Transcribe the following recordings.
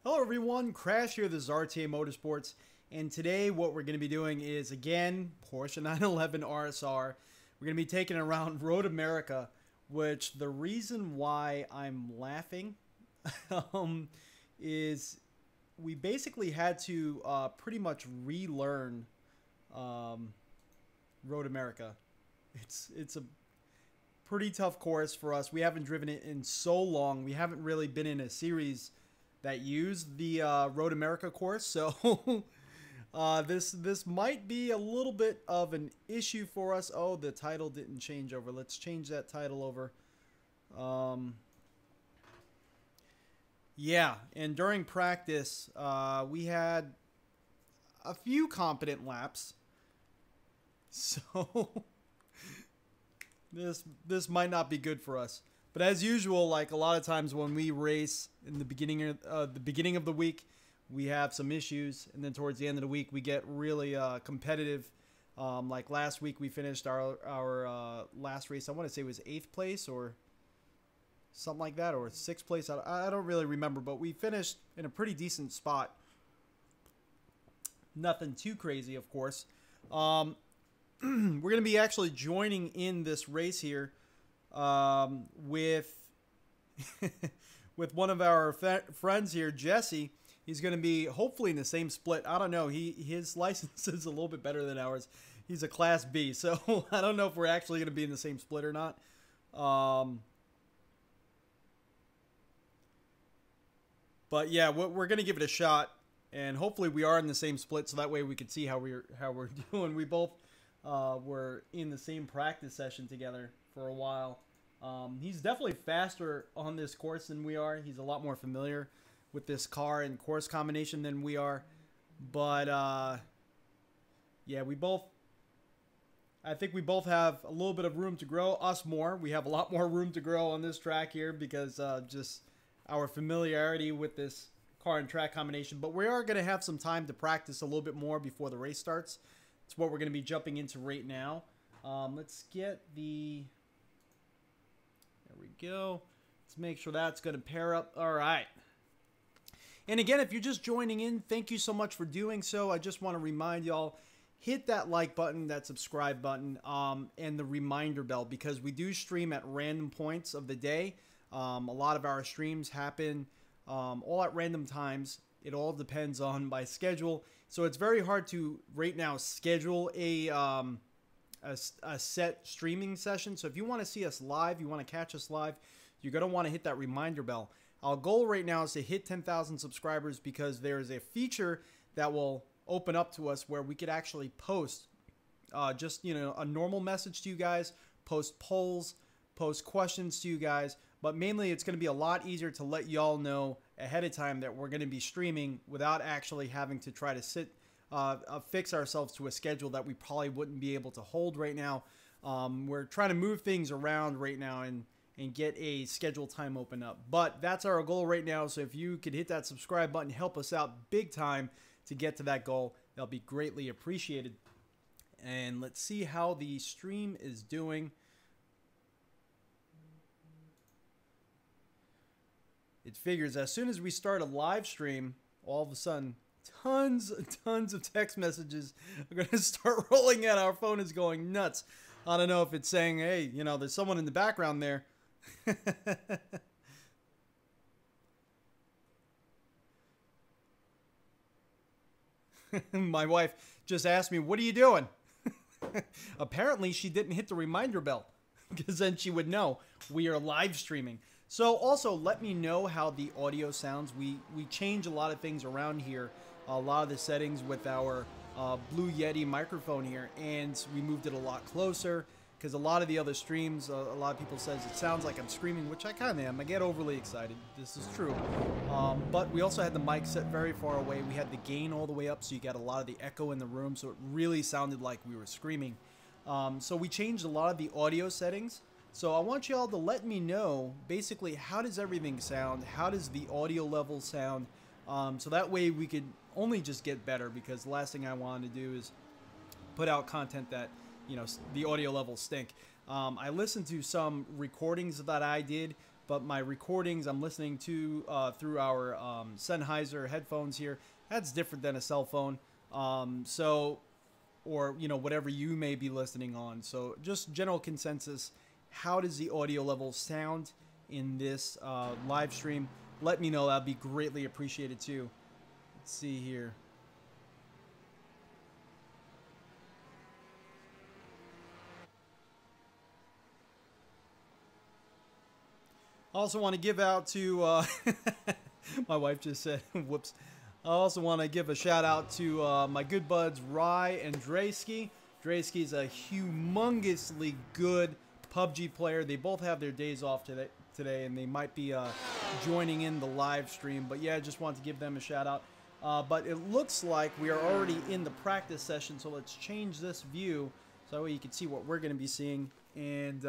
Hello everyone, Crash here, this is RTA Motorsports, and today what we're going to be doing is, again, Porsche 911 RSR. We're going to be taking it around Road America, which the reason why I'm laughing is we basically had to pretty much relearn Road America. It's a pretty tough course for us. We haven't driven it in so long. We haven't really been in a series that used the Road America course, so this might be a little bit of an issue for us. Oh, the title didn't change over. Let's change that title over. Yeah, and during practice, we had a few competent laps, so this might not be good for us. But as usual, like a lot of times when we race in the beginning of the week, we have some issues, and then towards the end of the week, we get really competitive. Like last week, we finished our last race. I want to say it was 8th place or something like that, or 6th place. I don't really remember, but we finished in a pretty decent spot. Nothing too crazy, of course. We're going to be actually joining in this race here. With one of our friends here, Jesse. He's going to be hopefully in the same split. I don't know. His license is a little bit better than ours. He's a Class B, so I don't know if we're actually going to be in the same split or not. But yeah, we're going to give it a shot, and hopefully we are in the same split, so that way we can see how we're doing. We both were in the same practice session together for a while. He's definitely faster on this course than we are. He's a lot more familiar with this car and course combination than we are. But yeah, I think we both have a little bit of room to grow. Us more. We have a lot more room to grow on this track here because just our familiarity with this car and track combination. But we are going to have some time to practice a little bit more before the race starts. It's what we're going to be jumping into right now. Let's get the... There we go. Let's make sure that's going to pair up. All right. And again, if you're just joining in, thank you so much for doing so. I just want to remind y'all, hit that like button, that subscribe button, and the reminder bell, because we do stream at random points of the day. A lot of our streams happen all at random times. It all depends on my schedule. So it's very hard to, right now, schedule a set streaming session. So if you want to see us live, you want to catch us live, you're going to want to hit that reminder bell. Our goal right now is to hit 10,000 subscribers, because there's a feature that will open up to us where we could actually post just, you know, a normal message to you guys, post polls, post questions to you guys. But mainly it's going to be a lot easier to let y'all know ahead of time that we're going to be streaming without actually having to try to fix ourselves to a schedule that we probably wouldn't be able to hold right now. We're trying to move things around right now and get a scheduled time open up. But that's our goal right now. So if you could hit that subscribe button, help us out big time to get to that goal, that'll be greatly appreciated. And let's see how the stream is doing. It figures as soon as we start a live stream, all of a sudden, tons of text messages are going to start rolling out. Our phone is going nuts. I don't know if it's saying, hey, you know, there's someone in the background there. My wife just asked me, what are you doing? Apparently, she didn't hit the reminder bell, because then she would know we are live streaming. So also let me know how the audio sounds. We change a lot of things around here, a lot of the settings with our Blue Yeti microphone here, and we moved it a lot closer, because a lot of the other streams, a lot of people says it sounds like I'm screaming, which I kind of am. I get overly excited. This is true. But we also had the mic set very far away. We had the gain all the way up, so you got a lot of the echo in the room, so it really sounded like we were screaming. So we changed a lot of the audio settings. So I want you all to let me know, basically, how does everything sound? How does the audio level sound? So that way we could only just get better, because the last thing I wanted to do is put out content that, you know, the audio levels stink. I listened to some recordings that I did but my recordings I'm listening to through our Sennheiser headphones here. That's different than a cell phone. So, or, you know, whatever you may be listening on. So just general consensus. How does the audio level sound in this live stream? Let me know. That'd be greatly appreciated too. Let's see here. I also want to give out to, my wife just said, whoops. I also want to give a shout out to my good buds, Rye and Draysky. Draysky's a humongously good PUBG player. They both have their days off today, and they might be joining in the live stream. But yeah, I just want to give them a shout out. But it looks like we are already in the practice session, so let's change this view so that way you can see what we're going to be seeing. And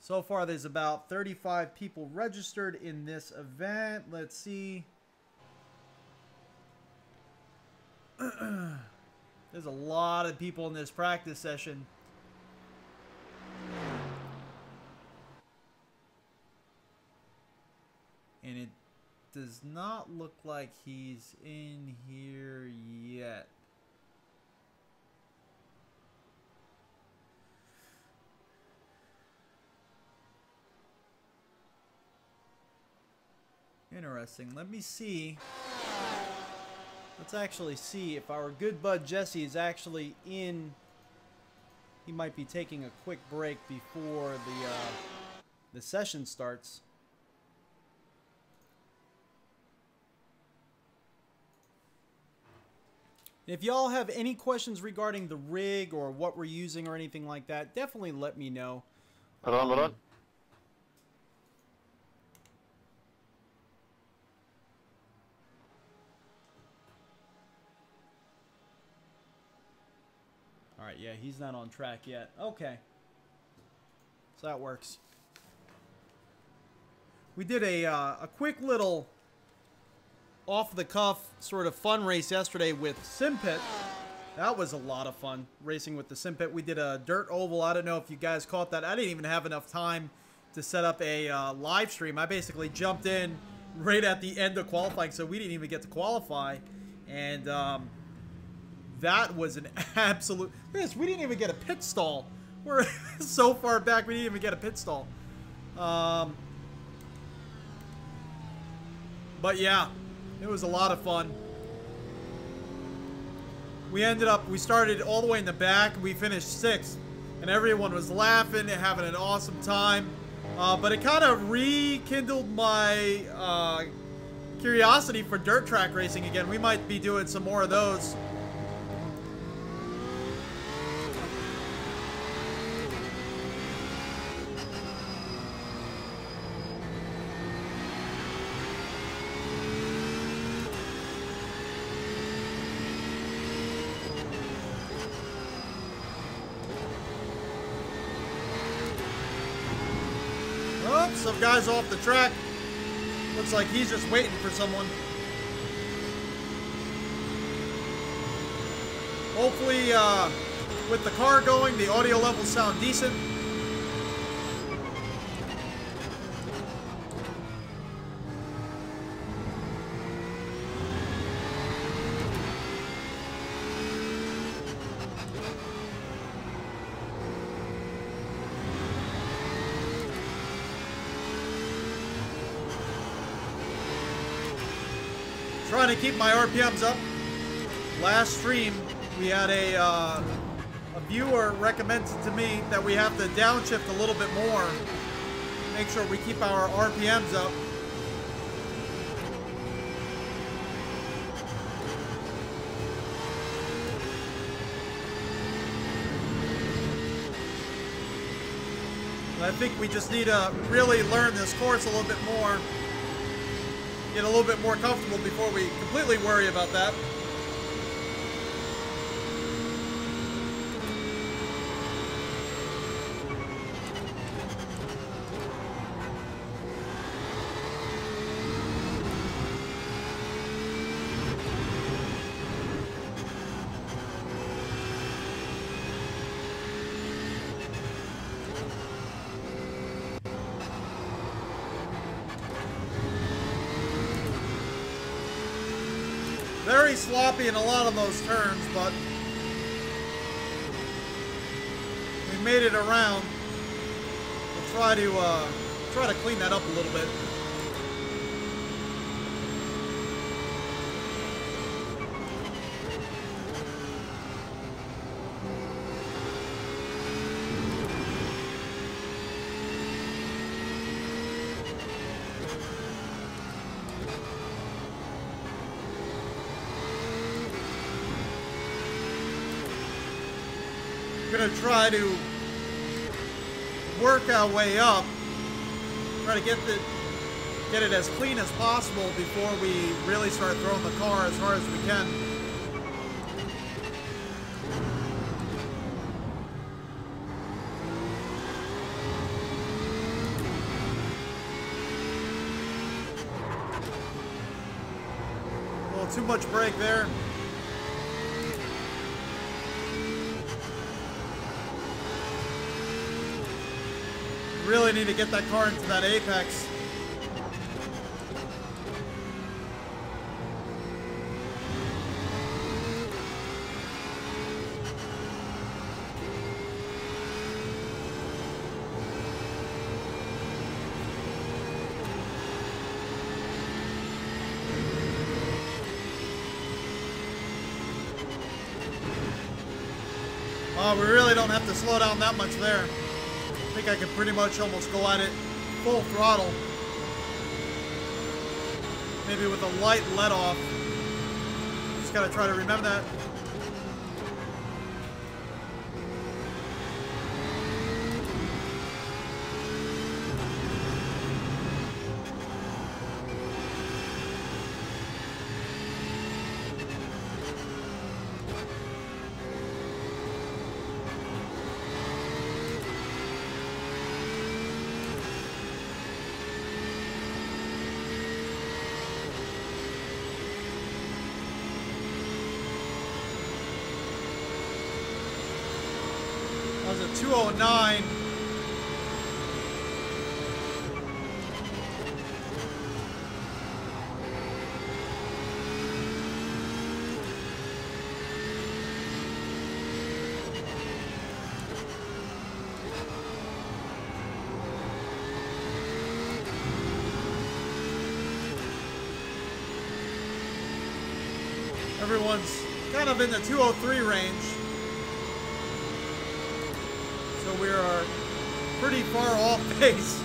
so far, there's about 35 people registered in this event. Let's see. There's a lot of people in this practice session. And it does not look like he's in here yet. Interesting. Let me see. Let's actually see if our good bud Jesse is actually in. He might be taking a quick break before the session starts. If y'all have any questions regarding the rig or what we're using or anything like that, definitely let me know. Hold on. Alright, yeah, he's not on track yet. Okay. So that works. We did a quick little off-the-cuff sort of fun race yesterday with Simpit. That was a lot of fun, racing with the Simpit. We did a dirt oval. I don't know if you guys caught that. I didn't even have enough time to set up a live stream. I basically jumped in right at the end of qualifying, so we didn't even get to qualify. And that was an absolute... Yes, we didn't even get a pit stall. We're so far back, we didn't even get a pit stall. But yeah, it was a lot of fun. We started all the way in the back. We finished 6th. And everyone was laughing and having an awesome time. But it kind of rekindled my curiosity for dirt track racing again. We might be doing some more of those. Some guy's off the track. Looks like he's just waiting for someone. Hopefully, with the car going, the audio levels sound decent. Trying to keep my RPMs up. Last stream, we had a viewer recommended to me that we have to downshift a little bit more. Make sure we keep our RPMs up. I think we just need to really learn this course a little bit more. Get a little bit more comfortable before we completely worry about that. Very sloppy in a lot of those turns, but we made it around. We'll try to clean that up a little bit. We're gonna try to work our way up, try to get it as clean as possible before we really start throwing the car as hard as we can. A little too much brake there. Really need to get that car into that apex. We really don't have to slow down that much there. I think I could pretty much almost go at it full throttle. Maybe with a light let off. Just gotta try to remember that. That was a 209. Everyone's kind of in the 203 range. So we are pretty far off base.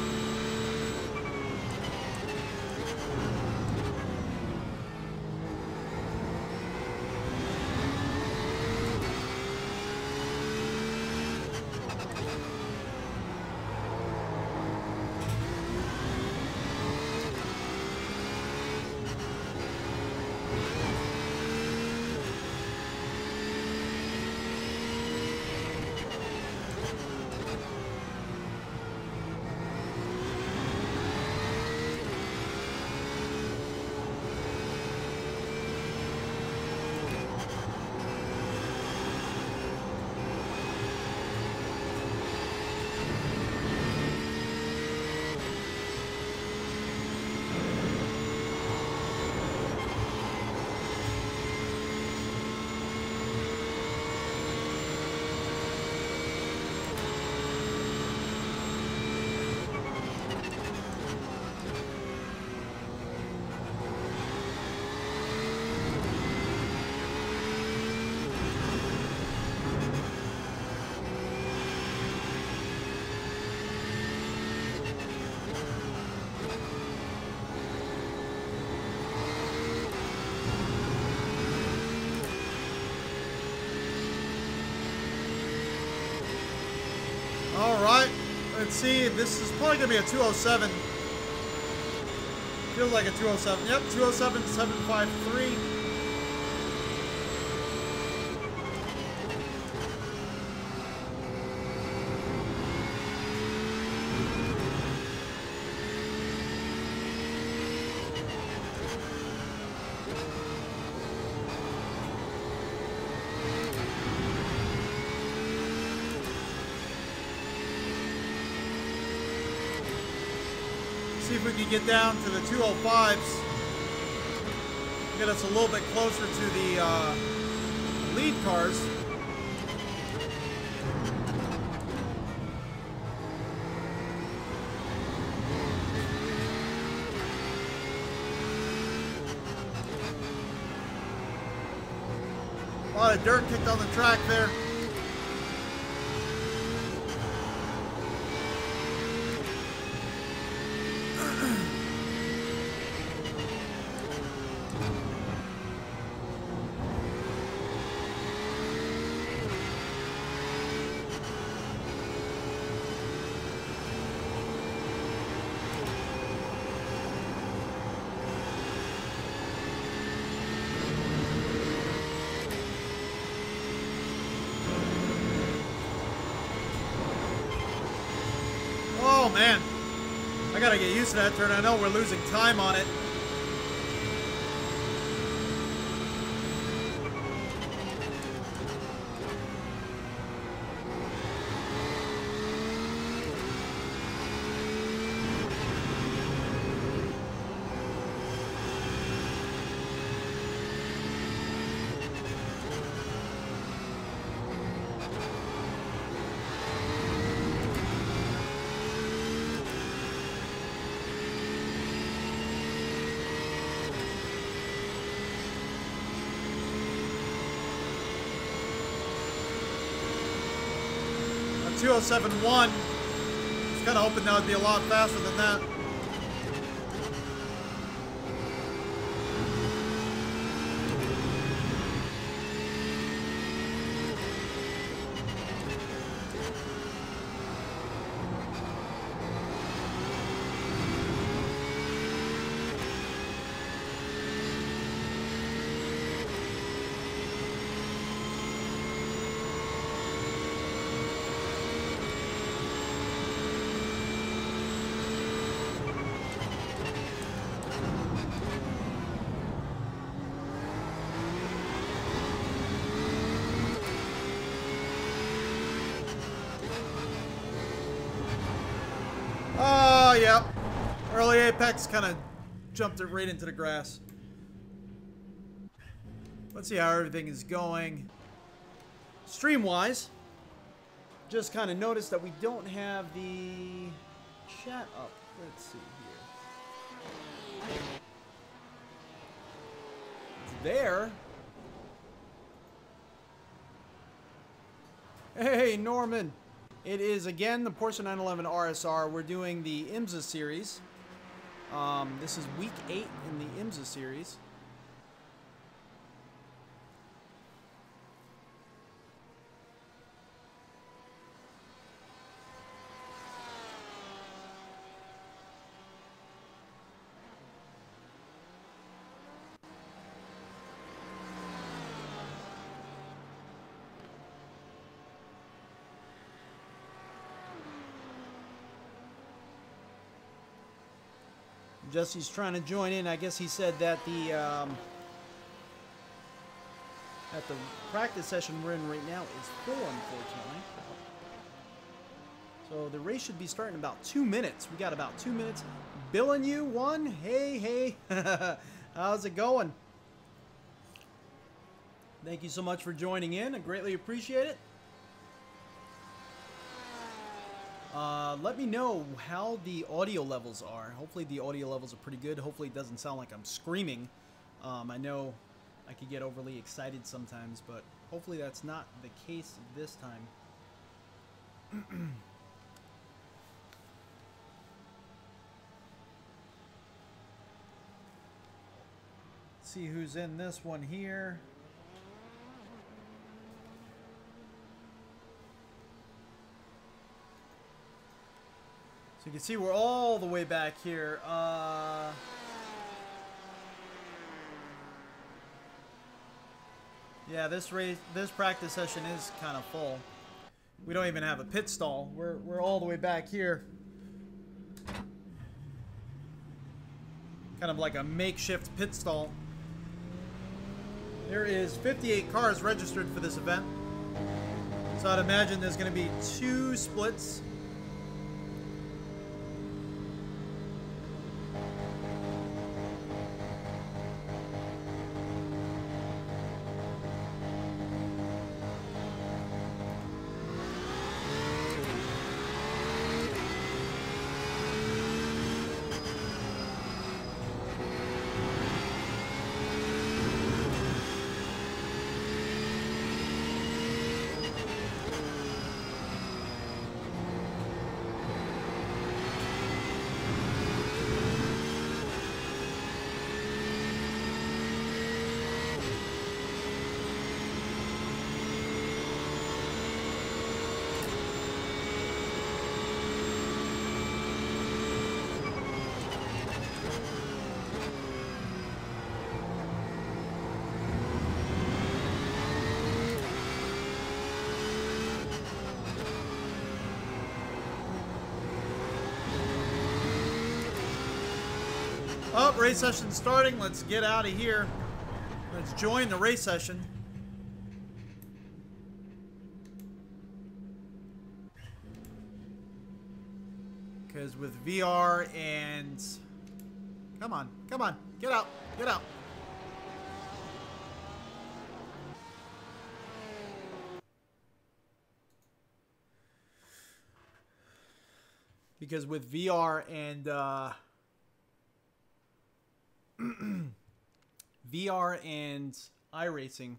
Alright, let's see, this is probably going to be a 207. Feels like a 207. Yep, 207.753. See if we can get down to the 205s. Get us a little bit closer to the lead cars. A lot of dirt kicked on the track there. Oh man, I gotta get used to that turn. I know we're losing time on it. A 2071. I was kind of hoping that would be a lot faster than that. Oh, yeah. Early apex kind of jumped it right into the grass. Let's see how everything is going. Stream-wise, just kind of noticed that we don't have the chat up. Let's see here. It's there. Hey, Norman. It is, again, the Porsche 911 RSR. We're doing the IMSA series. This is week 8 in the IMSA series. Jesse's trying to join in. I guess he said that the at the practice session we're in right now is full, unfortunately. So the race should be starting in about 2 minutes. We got about 2 minutes. Bill and you won. Hey. How's it going? Thank you so much for joining in. I greatly appreciate it. Let me know how the audio levels are. Hopefully the audio levels are pretty good. Hopefully it doesn't sound like I'm screaming. I know I could get overly excited sometimes, but hopefully that's not the case this time. See who's in this one here. So you can see we're all the way back here. Yeah, this practice session is kind of full. We don't even have a pit stall. We're all the way back here. Kind of like a makeshift pit stall. There is 58 cars registered for this event. So I'd imagine there's going to be 2 splits. Oh, race session starting. Let's get out of here. Let's join the race session. Because with VR and... Come on, come on. Get out, get out. Because with VR and... VR and Iracing,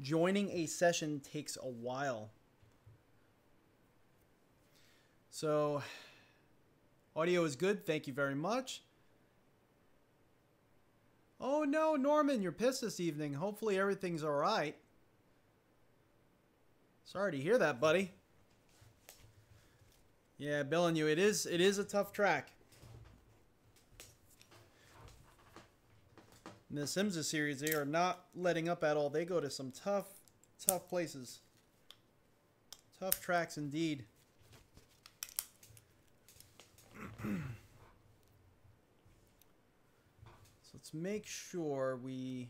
joining a session takes a while. So, audio is good. Thank you very much. Oh no, Norman, you're pissed this evening. Hopefully everything's all right. Sorry to hear that, buddy. Yeah, Bill and you, it is a tough track. In the IMSA series, they are not letting up at all. They go to some tough places. Tough tracks indeed. So let's make sure we...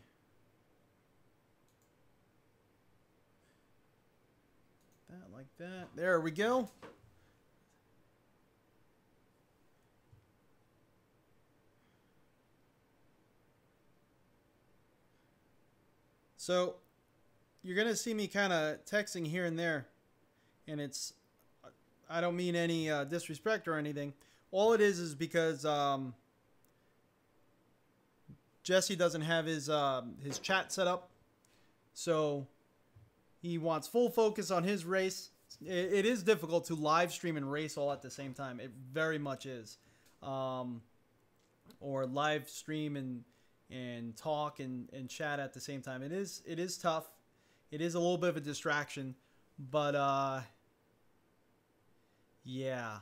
that like that. There we go. So, you're going to see me kind of texting here and there. And it's, I don't mean any disrespect or anything. All it is because Jesse doesn't have his chat set up. So, he wants full focus on his race. It is difficult to live stream and race all at the same time. It very much is. Or live stream and talk and chat at the same time. It is tough. It is a little bit of a distraction, but yeah.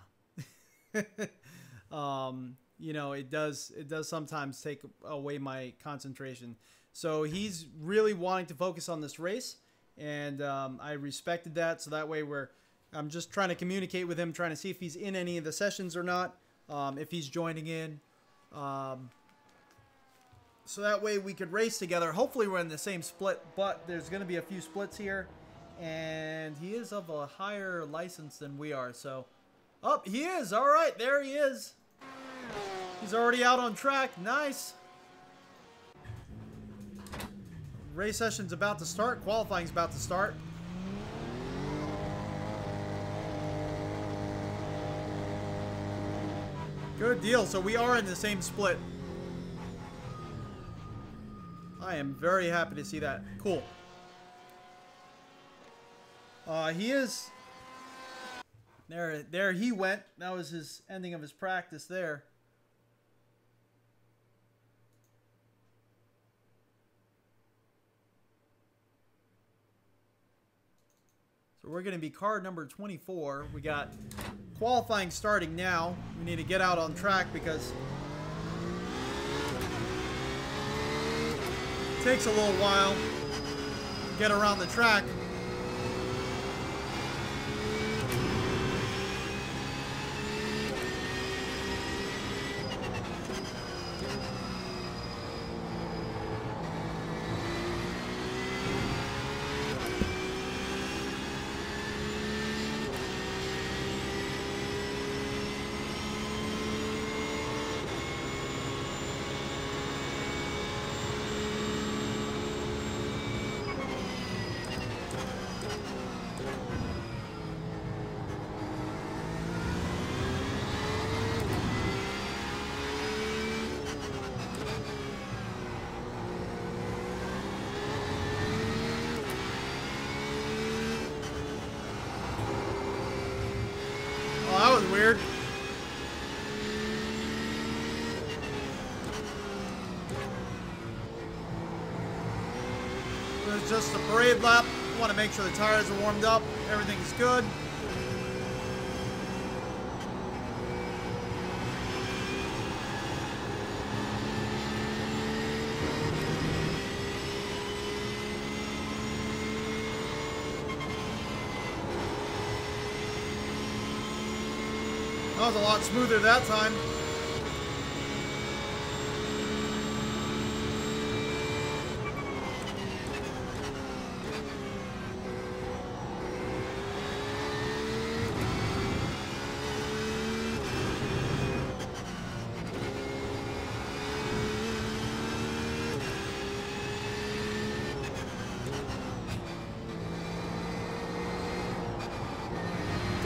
You know, it does sometimes take away my concentration. So he's really wanting to focus on this race, and I respected that. So that way I'm just trying to communicate with him, trying to see if he's in any of the sessions or not, if he's joining in. So that way we could race together. Hopefully we're in the same split, but there's going to be a few splits here. And he is of a higher license than we are. So, oh, he is. All right, there he is. He's already out on track. Nice. Race session's about to start. Qualifying's about to start. Good deal. So we are in the same split. I am very happy to see that. Cool. He is... There he went. That was his ending of his practice there. So we're going to be car number 24. We got qualifying starting now. We need to get out on track because... takes a little while to get around the track. Weird. It was just a parade lap. Want to make sure the tires are warmed up. Everything's good. That was a lot smoother that time.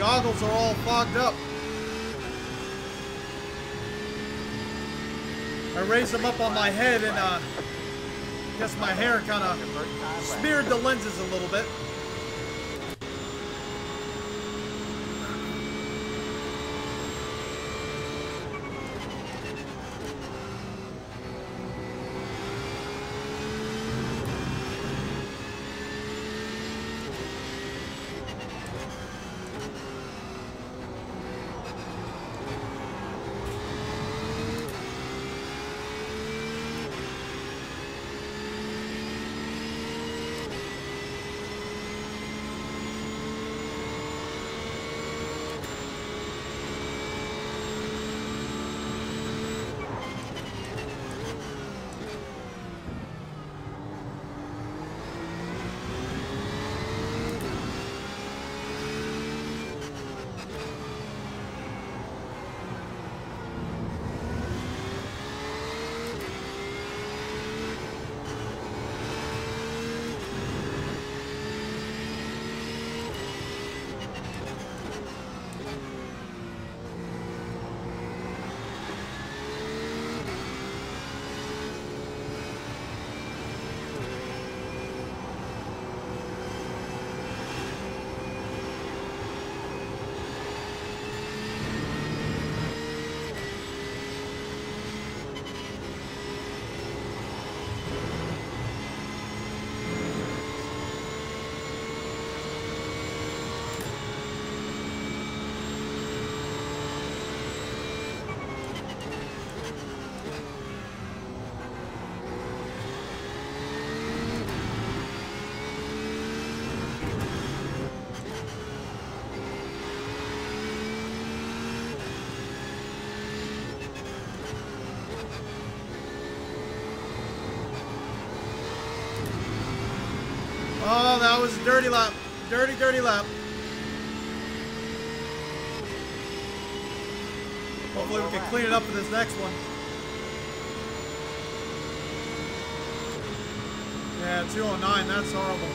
goggles are all fogged up. I raised them up on my head and I guess my hair kind of smeared the lenses a little bit. Oh, that was a dirty lap. Dirty, dirty lap. Hopefully we can clean it up for this next one. Yeah, 209, that's horrible.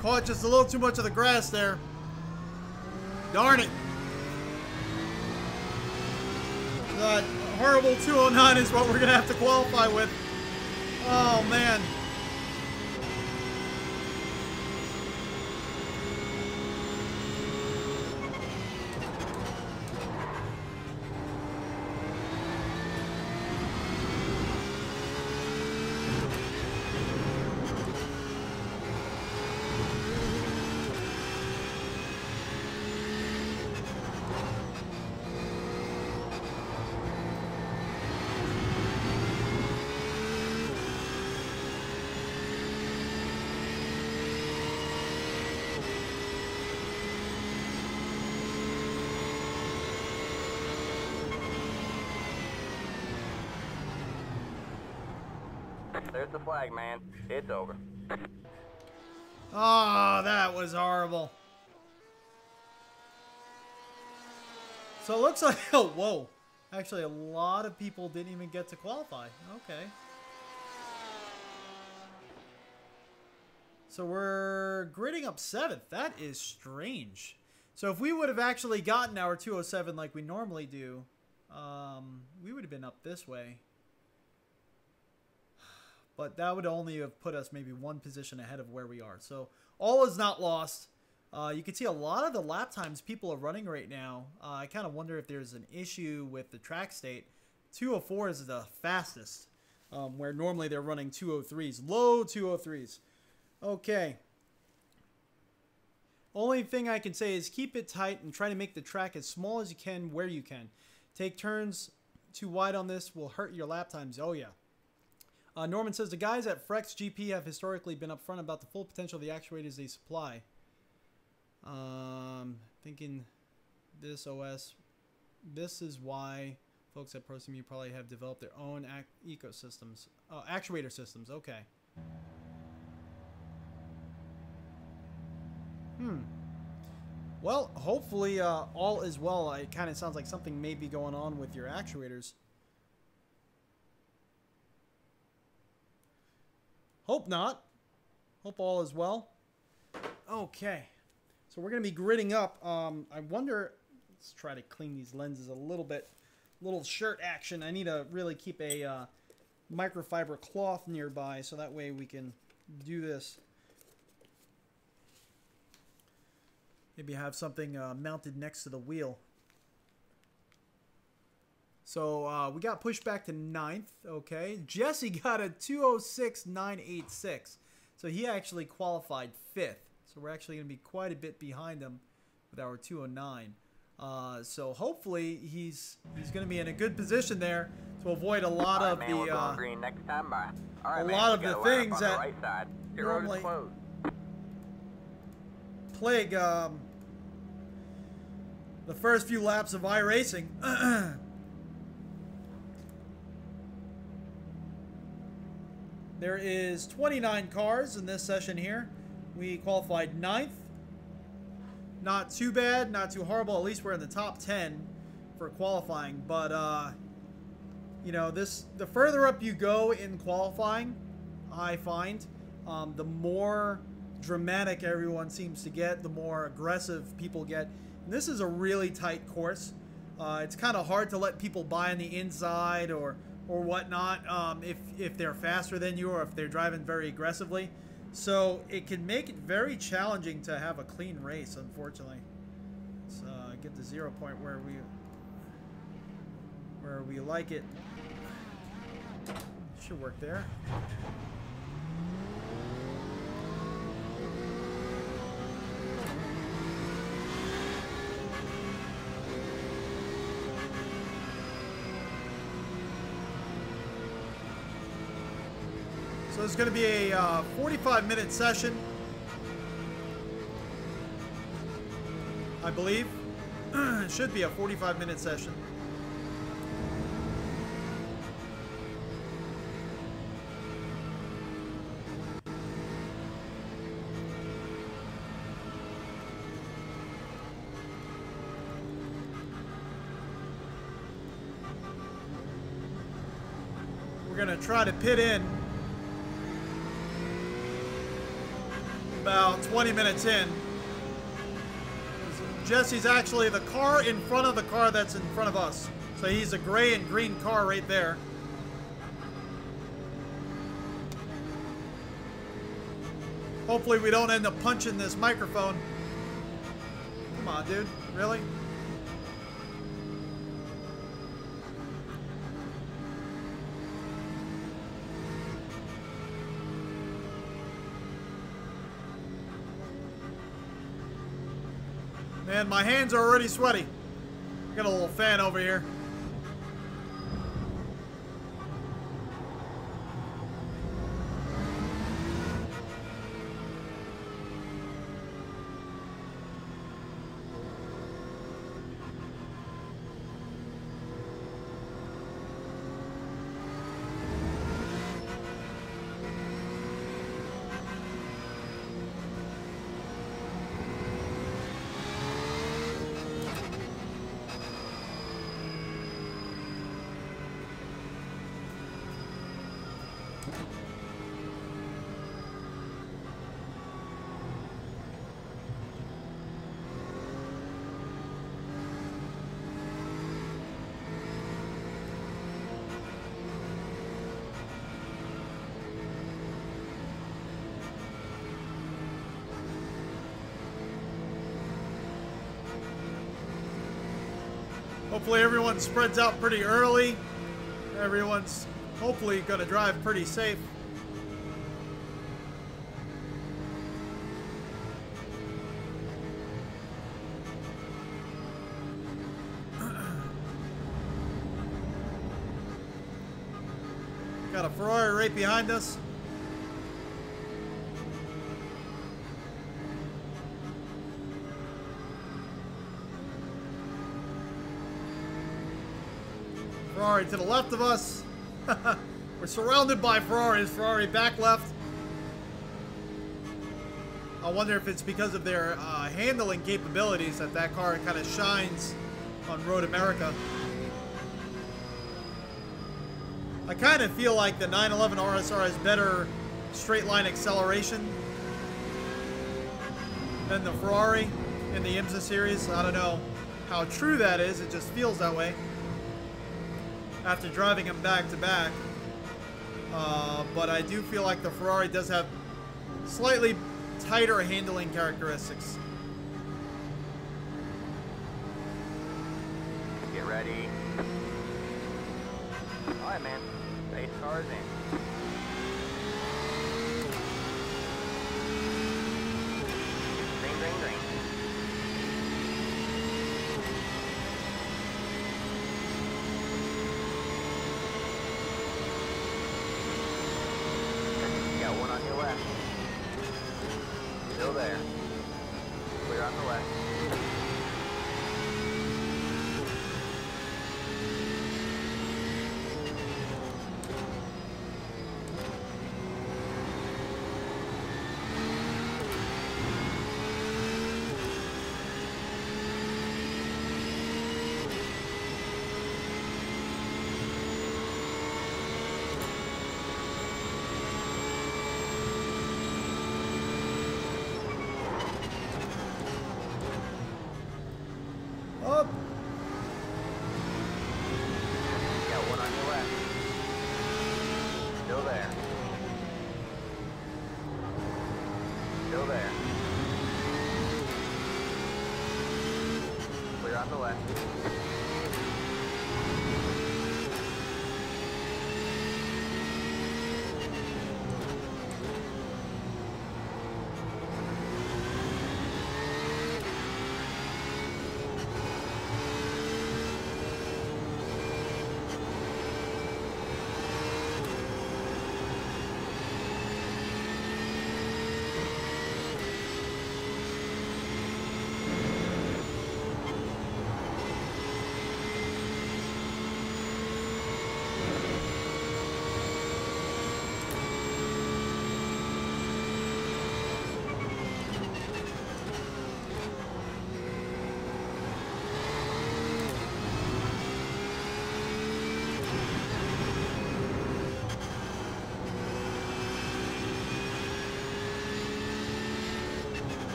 Caught just a little too much of the grass there. Darn it. That horrible 209 is what we're going to have to qualify with. Oh, man. There's the flag, man. It's over. Oh, that was horrible. So it looks like, oh, whoa. Actually, a lot of people didn't even get to qualify. Okay. So we're gridding up 7th. That is strange. So if we would have actually gotten our 207 like we normally do, we would have been up this way. But that would only have put us maybe 1 position ahead of where we are. So all is not lost. You can see a lot of the lap times people are running right now. I kind of wonder if there's an issue with the track state. 204 is the fastest, where normally they're running 203s. Low 203s. Okay. Only thing I can say is keep it tight and try to make the track as small as you can where you can. Take turns too wide on this will hurt your lap times. Oh, yeah. Norman says, the guys at Frex GP have historically been upfront about the full potential of the actuators they supply. Thinking this OS, this is why folks at Prosimu probably have developed their own ecosystems. Oh, actuator systems. Okay. Well, hopefully all is well. It kind of sounds like something may be going on with your actuators. Hope not. Hope all is well. Okay. So we're going to be gridding up. I wonder, let's try to clean these lenses a little bit. Little shirt action. I need to really keep a microfiber cloth nearby so that way we can do this. Maybe have something mounted next to the wheel. So we got pushed back to 9th. Okay. Jesse got a 206.986. So he actually qualified 5th. So we're actually going to be quite a bit behind him with our 209. So hopefully he's going to be in a good position there to avoid a lot of the things that normally plague the first few laps of iRacing. There is 29 cars in this session here. We qualified 9th. Not too bad, not too horrible. At least we're in the top 10 for qualifying. But, you know, the further up you go in qualifying, I find, the more dramatic everyone seems to get, the more aggressive people get. And this is a really tight course. It's kind of hard to let people by on the inside or whatnot if they're faster than you or if they're driving very aggressively. So it can make it very challenging to have a clean race, unfortunately. Let's get the 0 point where we like it. Should work there. So it's going to be a 45-minute session, I believe. It should be a 45-minute session. We're going to try to pit in about 20 minutes in. Jesse's actually the car in front of the car that's in front of us. So he's a gray and green car right there. Hopefully we don't end up punching this microphone. Come on, dude. Really? Man, my hands are already sweaty. Got a little fan over here. Hopefully everyone spreads out pretty early. Everyone's hopefully going to drive pretty safe. Got a Ferrari right behind us. Ferrari to the left of us. We're surrounded by Ferraris. Ferrari back left. I wonder if it's because of their handling capabilities that car kind of shines on Road America. I kind of feel like the 911 RSR has better straight line acceleration than the Ferrari in the IMSA series. I don't know how true that is. It just feels that way after driving them back to back. But I do feel like the Ferrari does have slightly tighter handling characteristics. Get ready. Alright, man. Base cars in. Green, green, green. Got one on your left. Still there. Clear on the left. Up. Got one on your left. Still there. Still there. Clear on the left.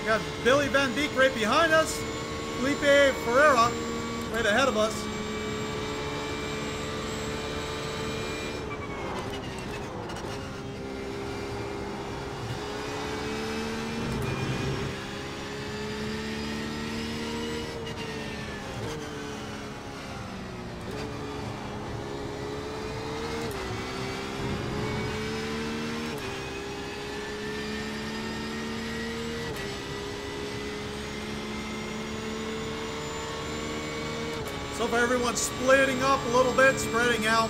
Got Billy Van Beek right behind us. Felipe Ferreira right ahead of us. So far everyone's splitting up a little bit, spreading out.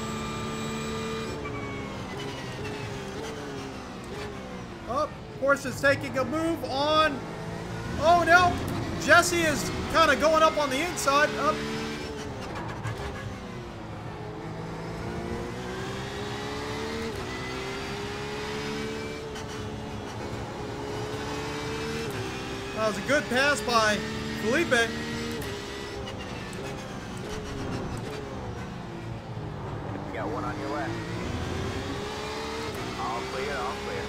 Oh, Porsche is taking a move on. Oh no, Jesse is kind of going up on the inside. Up. That was a good pass by Felipe. Got one on your left. All clear, all clear.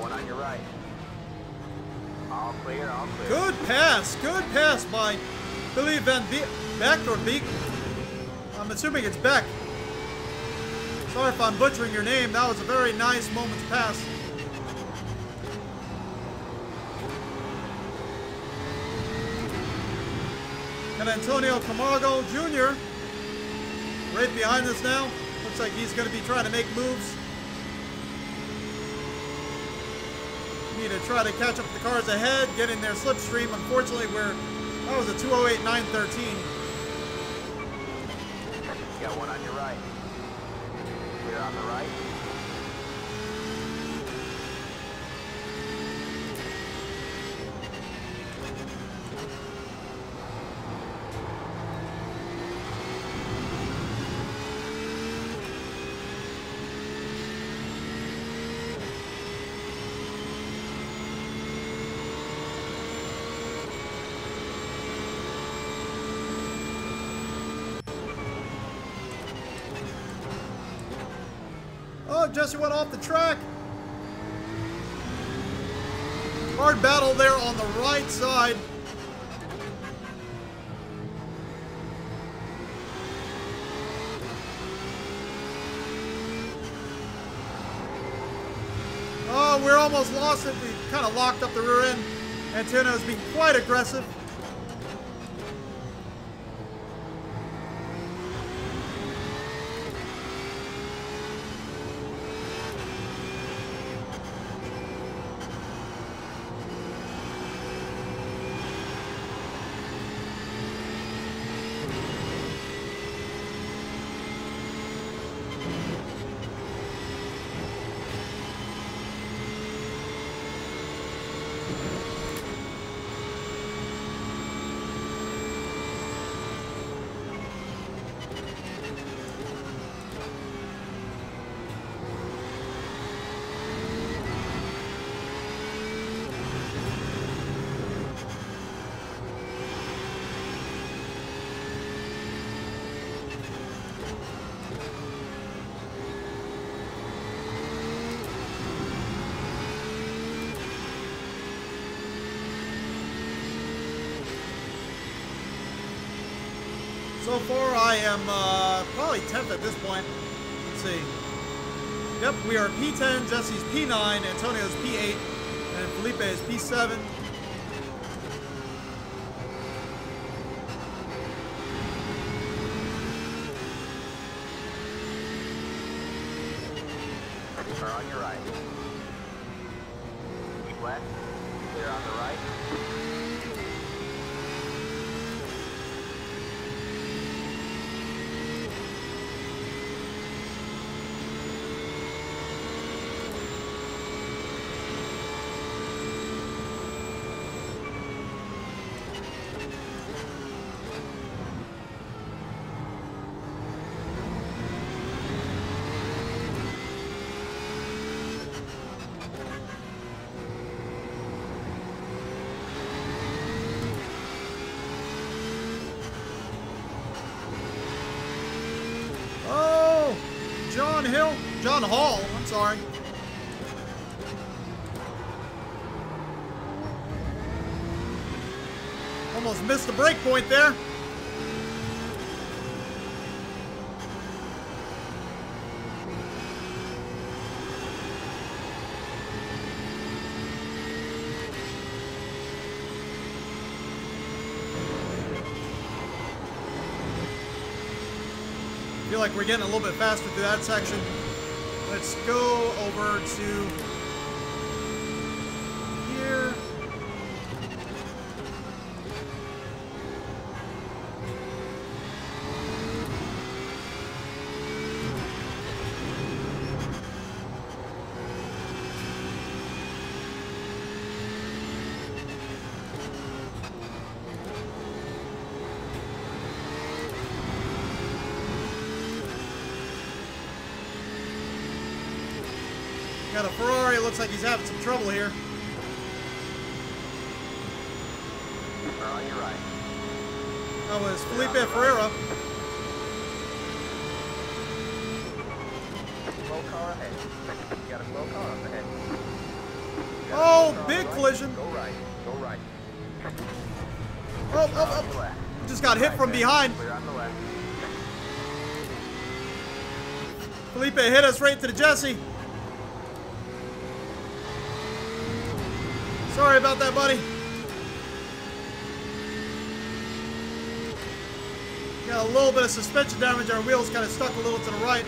one on your right. All clear, all clear. Good pass by Billy Van Beck or Beek. I'm assuming it's Beck. Sorry if I'm butchering your name. That was a very nice moment's pass. And Antonio Camargo Jr. right behind us now. Looks like he's going to be trying to make moves. Need to try to catch up with the cars ahead, get in their slipstream. Unfortunately, that was a 208.913. You got one on your right. Clear on the right. Oh, Jesse went off the track. Hard battle there on the right side. Oh, we're almost lost it. We kind of locked up the rear end. Antonio's being quite aggressive. So far, I am probably 10th at this point. Let's see. Yep, we are P10, Jesse's P9, Antonio's P8, and Felipe is P7. Car on your right. Keep left. Clear on the right. John Hall, I'm sorry. Almost missed the break point there. Feel like we're getting a little bit faster through that section. Let's go over to here. Got a Ferrari, looks like he's having some trouble here. On your right. That was Felipe Ferreira. Slow car ahead. You got a slow car up ahead. Oh, big collision. Go right. Go right. Oh, On the oh. left. Just got hit from behind. Clear on the left. Felipe hit us right to the Jesse. Sorry about that, buddy. Got a little bit of suspension damage. Our wheels kind of stuck a little to the right.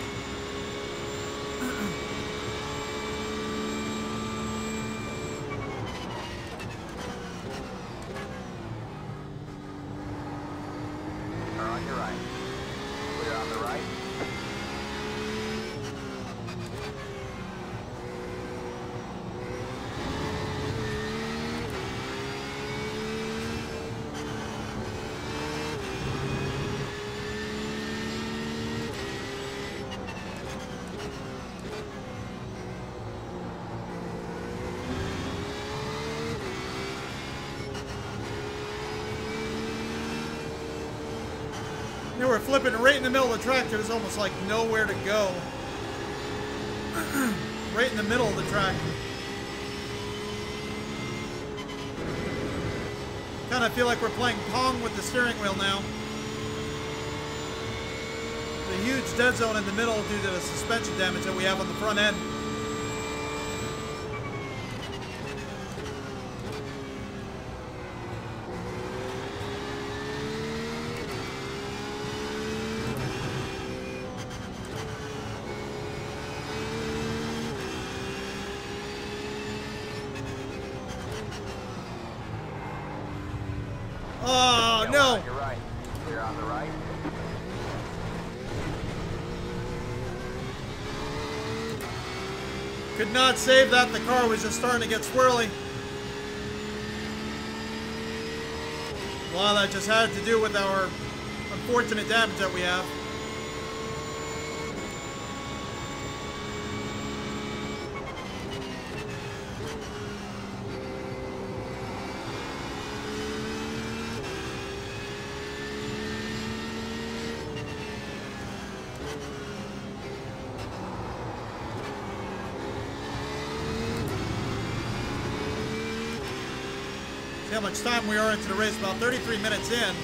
Or on your right. Clear on the right. They were flipping right in the middle of the track. There was almost like nowhere to go. Right in the middle of the track. Kind of feel like we're playing Pong with the steering wheel now. The huge dead zone in the middle due to the suspension damage that we have on the front end. Oh, no. You're right. Clear on the right. Could not save that. The car was just starting to get swirly. A lot of that just had to do with our unfortunate damage that we have. See how much time we are into the race. About 33 minutes in.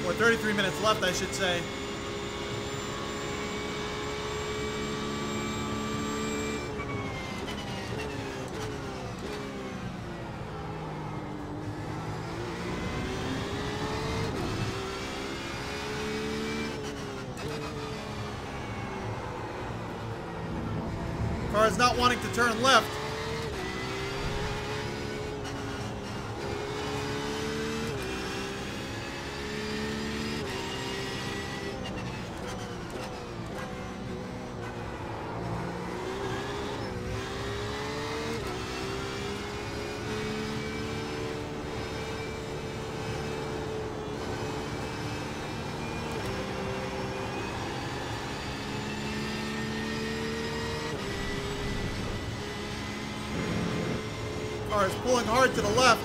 Or 33 minutes left, I should say. Car is not wanting to turn left. Car is pulling hard to the left,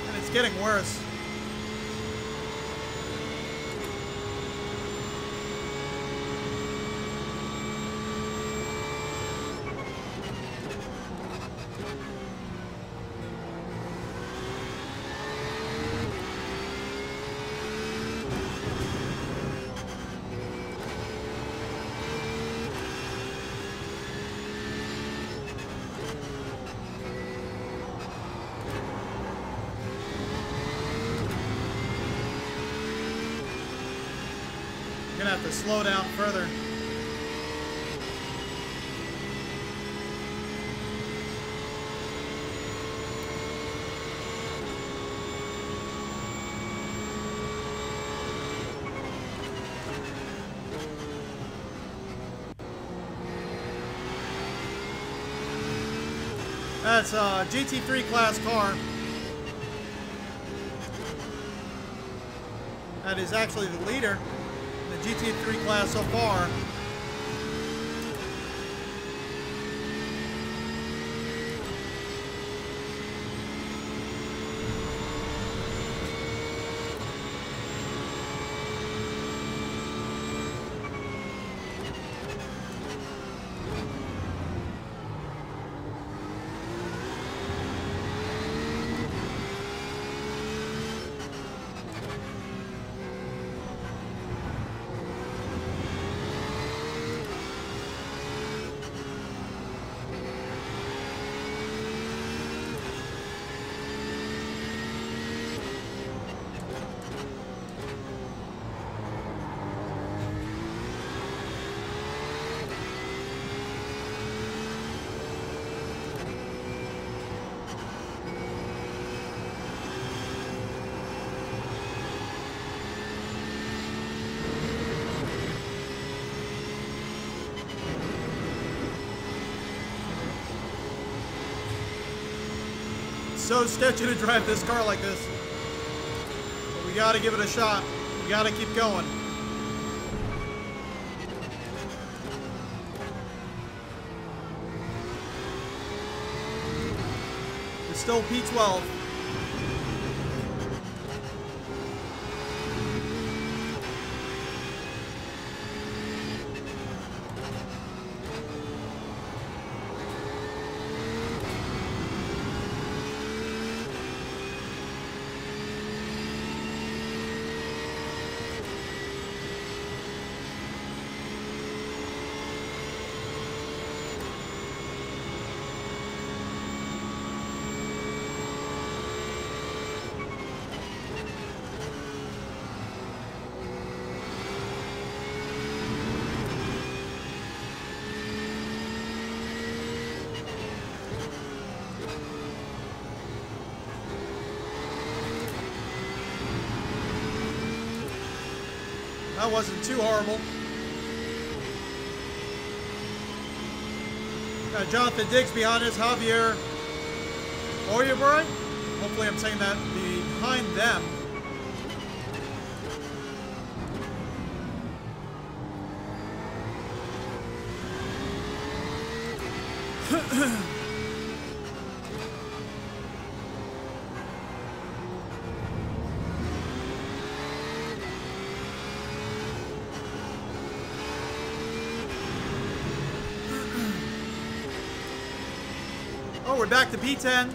and it's getting worse. Gonna have to slow down further. That's a GT3 class car. That is actually the leader. The GT3 class so far. so sketchy to drive this car like this. But we gotta give it a shot. We gotta keep going. It's still P12. That wasn't too horrible. Got Jonathan Diggs behind us, Javier Oyabray. Hopefully I'm saying that behind them. Oh, we're back to P10.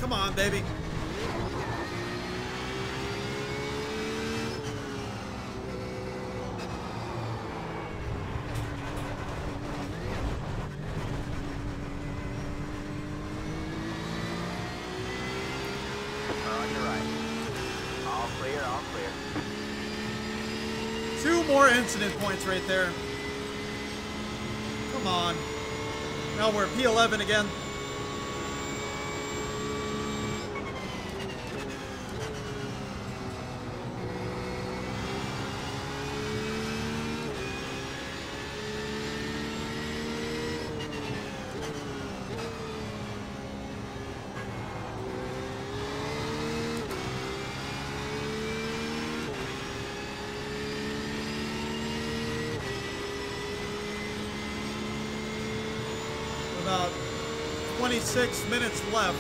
Come on, baby. On your right. All clear, all clear. 2 more incident points right there. Come on. Now we're P11 again. About 26 minutes left.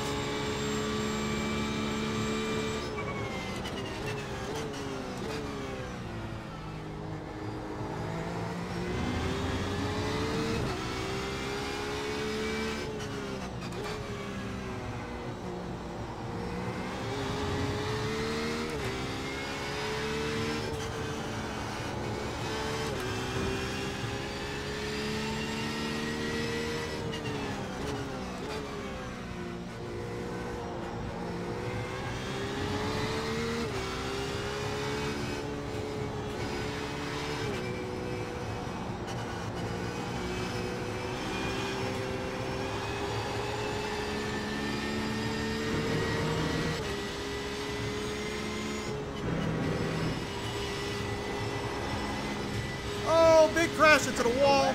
Big crash into the wall.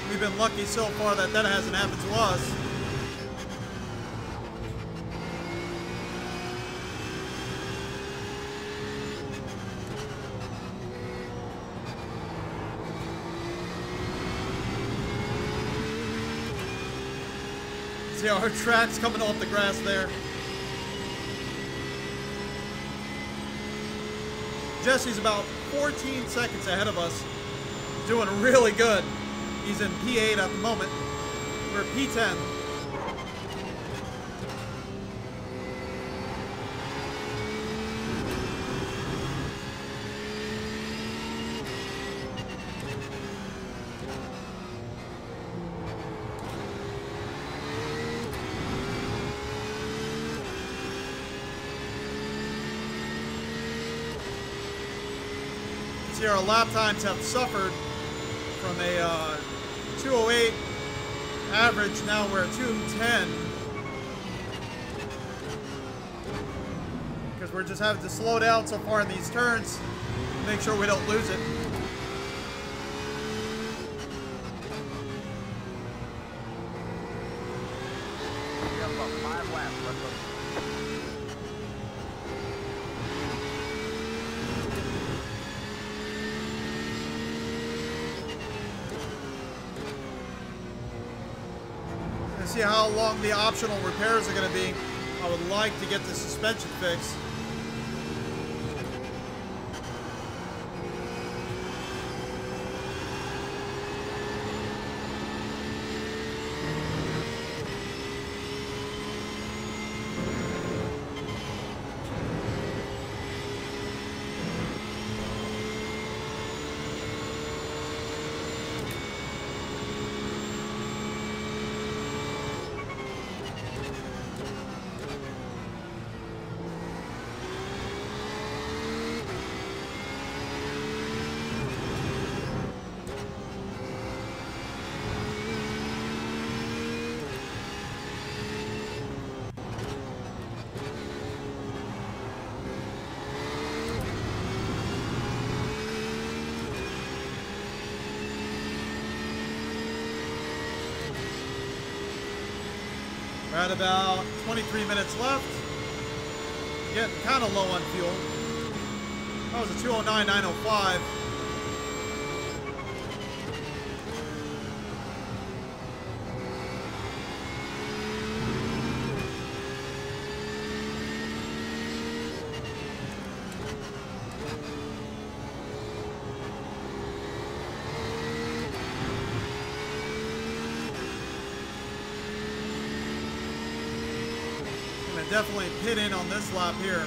We've been lucky so far that that hasn't happened to us. See our tracks coming off the grass there. Jesse's about 14 seconds ahead of us. Doing really good. He's in P8 at the moment. We're P10. See, our lap times have suffered from a 208 average. Now we're at 210 because we're just having to slow down so far in these turns to make sure we don't lose it. We have about 5 laps. Let's go. See how long the optional repairs are going to be. I would like to get the suspension fixed. We're at about 23 minutes left. Getting kind of low on fuel. That was a 209.905. Definitely pit in on this lap here.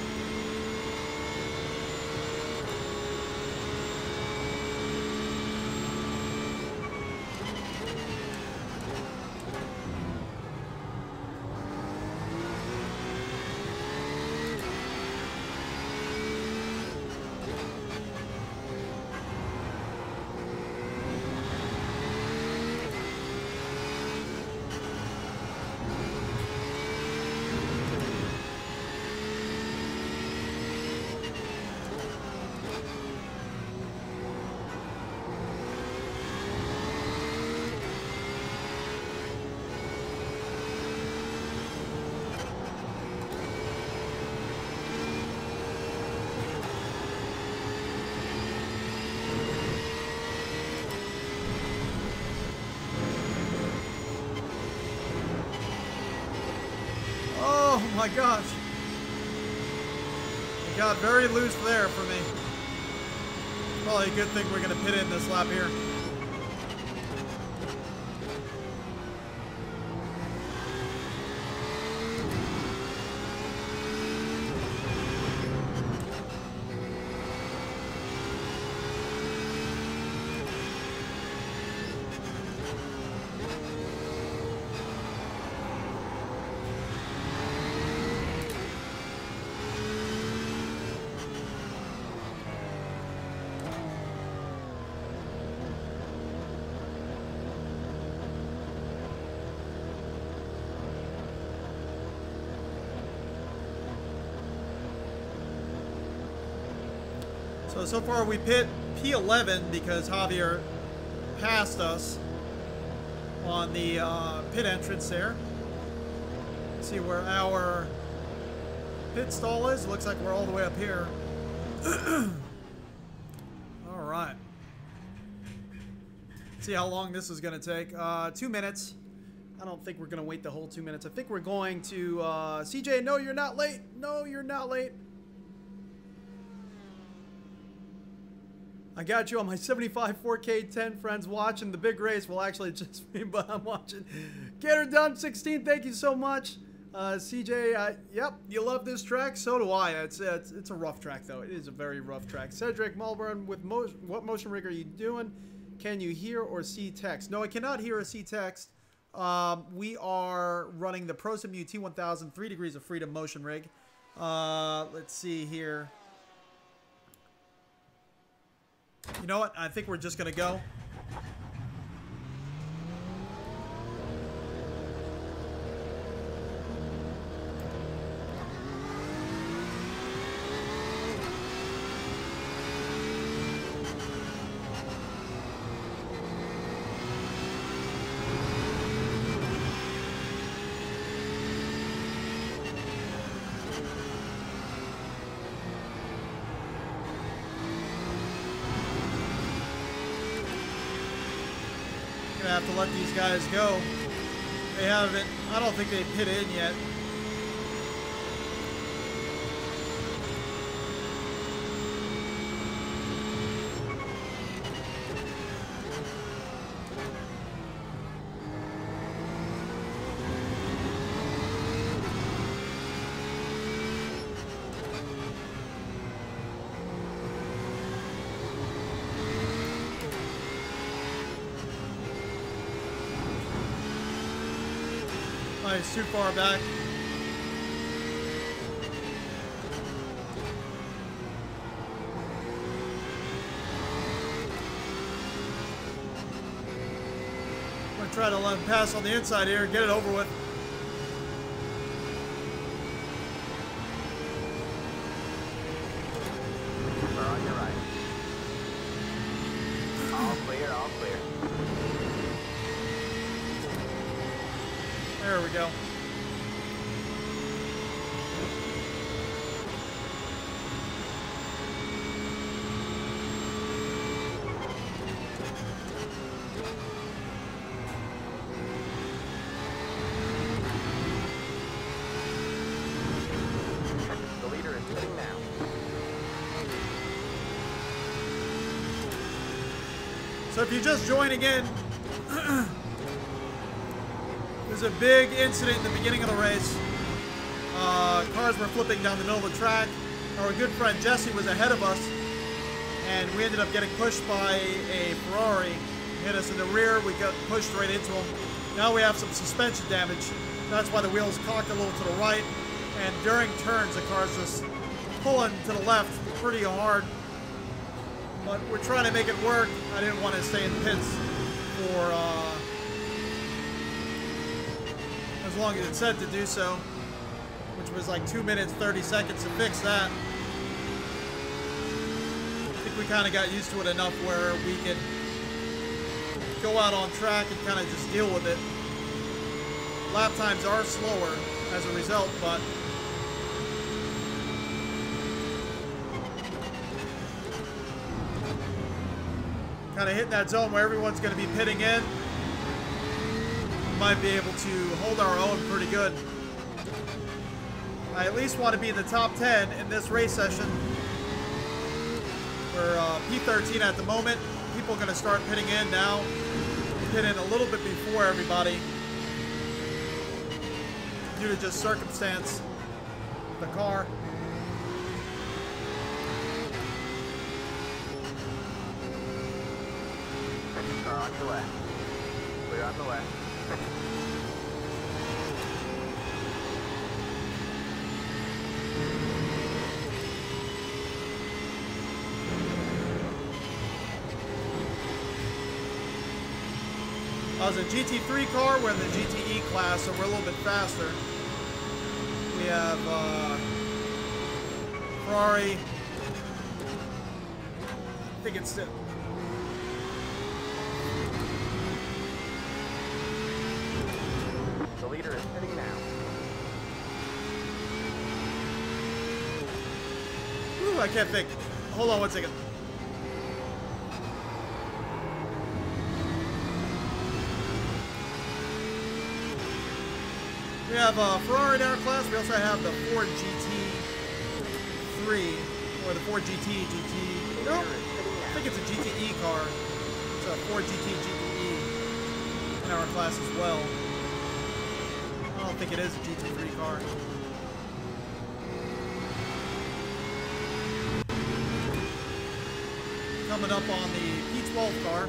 Oh my gosh. It got very loose there for me. Probably a good thing we're going to pit in this lap here. So far we pit P11 because Javier passed us on the pit entrance there. Let's see where our pit stall is. Looks like we're all the way up here. All right. See how long this is going to take. 2 minutes. I don't think we're going to wait the whole 2 minutes. I think we're going to... CJ, no, you're not late. No, you're not late. I got you on my 75 4K 10 friends watching the big race. Well, actually, it's just me, but I'm watching. Get her done, 16. Thank you so much. CJ, yep, you love this track. So do I. It's a rough track, though. It is a very rough track. Cedric Mulburn, with what motion rig are you doing? Can you hear or see text? No, I cannot hear or see text. We are running the Prosimu T1000 3 degrees of freedom motion rig. Let's see here. You know what? I think we're just going to go. Gonna have to let these guys go. They haven't. I don't think they've hit in yet. It's too far back. I'm gonna try to let him pass on the inside here and get it over with. We're on your right. All clear, all clear. There we go. The leader is sitting now. So if you're just joining in, there's a big incident in the beginning of the race. Cars were flipping down the middle of the track. Our good friend Jesse was ahead of us, and we ended up getting pushed by a Ferrari. Hit us in the rear, we got pushed right into him. Now we have some suspension damage. That's why the wheels cocked a little to the right, and during turns the car's just pulling to the left pretty hard. But we're trying to make it work. I didn't want to stay in the pits for as long as it said to do so, which was like 2 minutes 30 seconds to fix that. I think we kind of got used to it enough where we could go out on track and kind of just deal with it. Lap times are slower as a result, but kind of hitting that zone where everyone's going to be pitting in. Might be able to hold our own pretty good. I at least want to be in the top 10 in this race session. We're P13 at the moment. People are going to start pitting in now. Pit in a little bit before everybody due to just circumstance of the car. Car on your left. We're on the left. I was a GT3 car, we're in the GTE class, so we're a little bit faster. We have Ferrari. I think it's The leader is sitting now. Ooh, I can't think. Hold on one second. We have Ferrari in our class. We also have the Ford GT3, or the Ford GT. Nope, I think it's a 4 GT GTE in our class as well. I don't think it is a GT3 car. Coming up on the P12 car.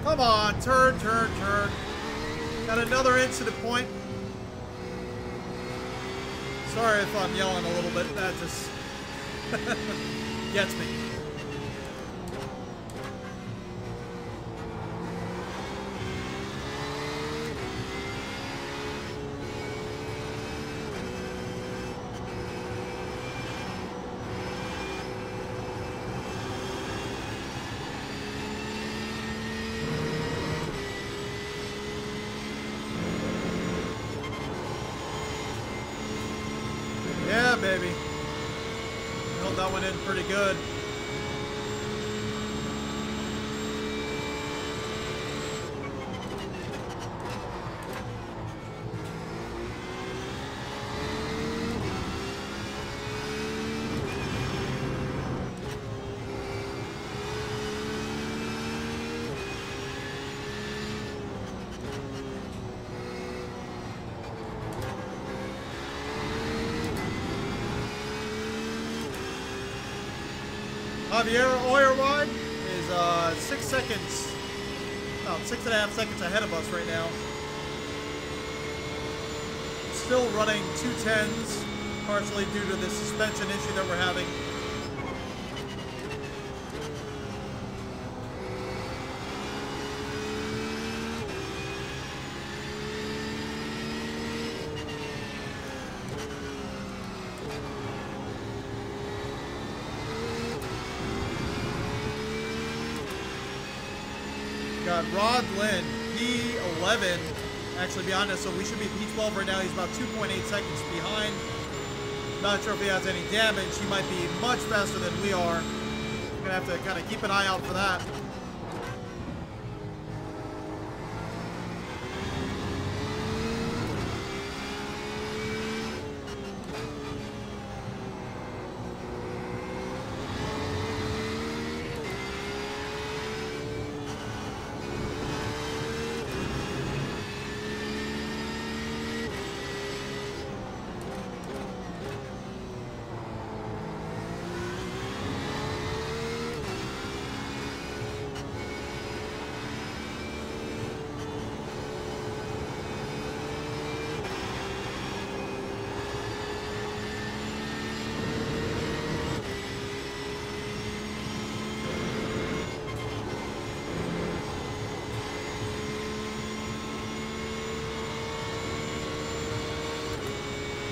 Come on, turn. Got another incident point. Sorry if I'm yelling a little bit. That just gets me. Yeah, baby. Held that one in pretty good. Javier Oyerwide is 6 seconds, no, 6.5 seconds ahead of us right now. Still running 210s, partially due to the suspension issue that we're having. Got Rod Lynn, P11, actually behind us, so we should be P12 right now. He's about 2.8 seconds behind. Not sure if he has any damage. He might be much faster than we are. We're gonna have to kind of keep an eye out for that.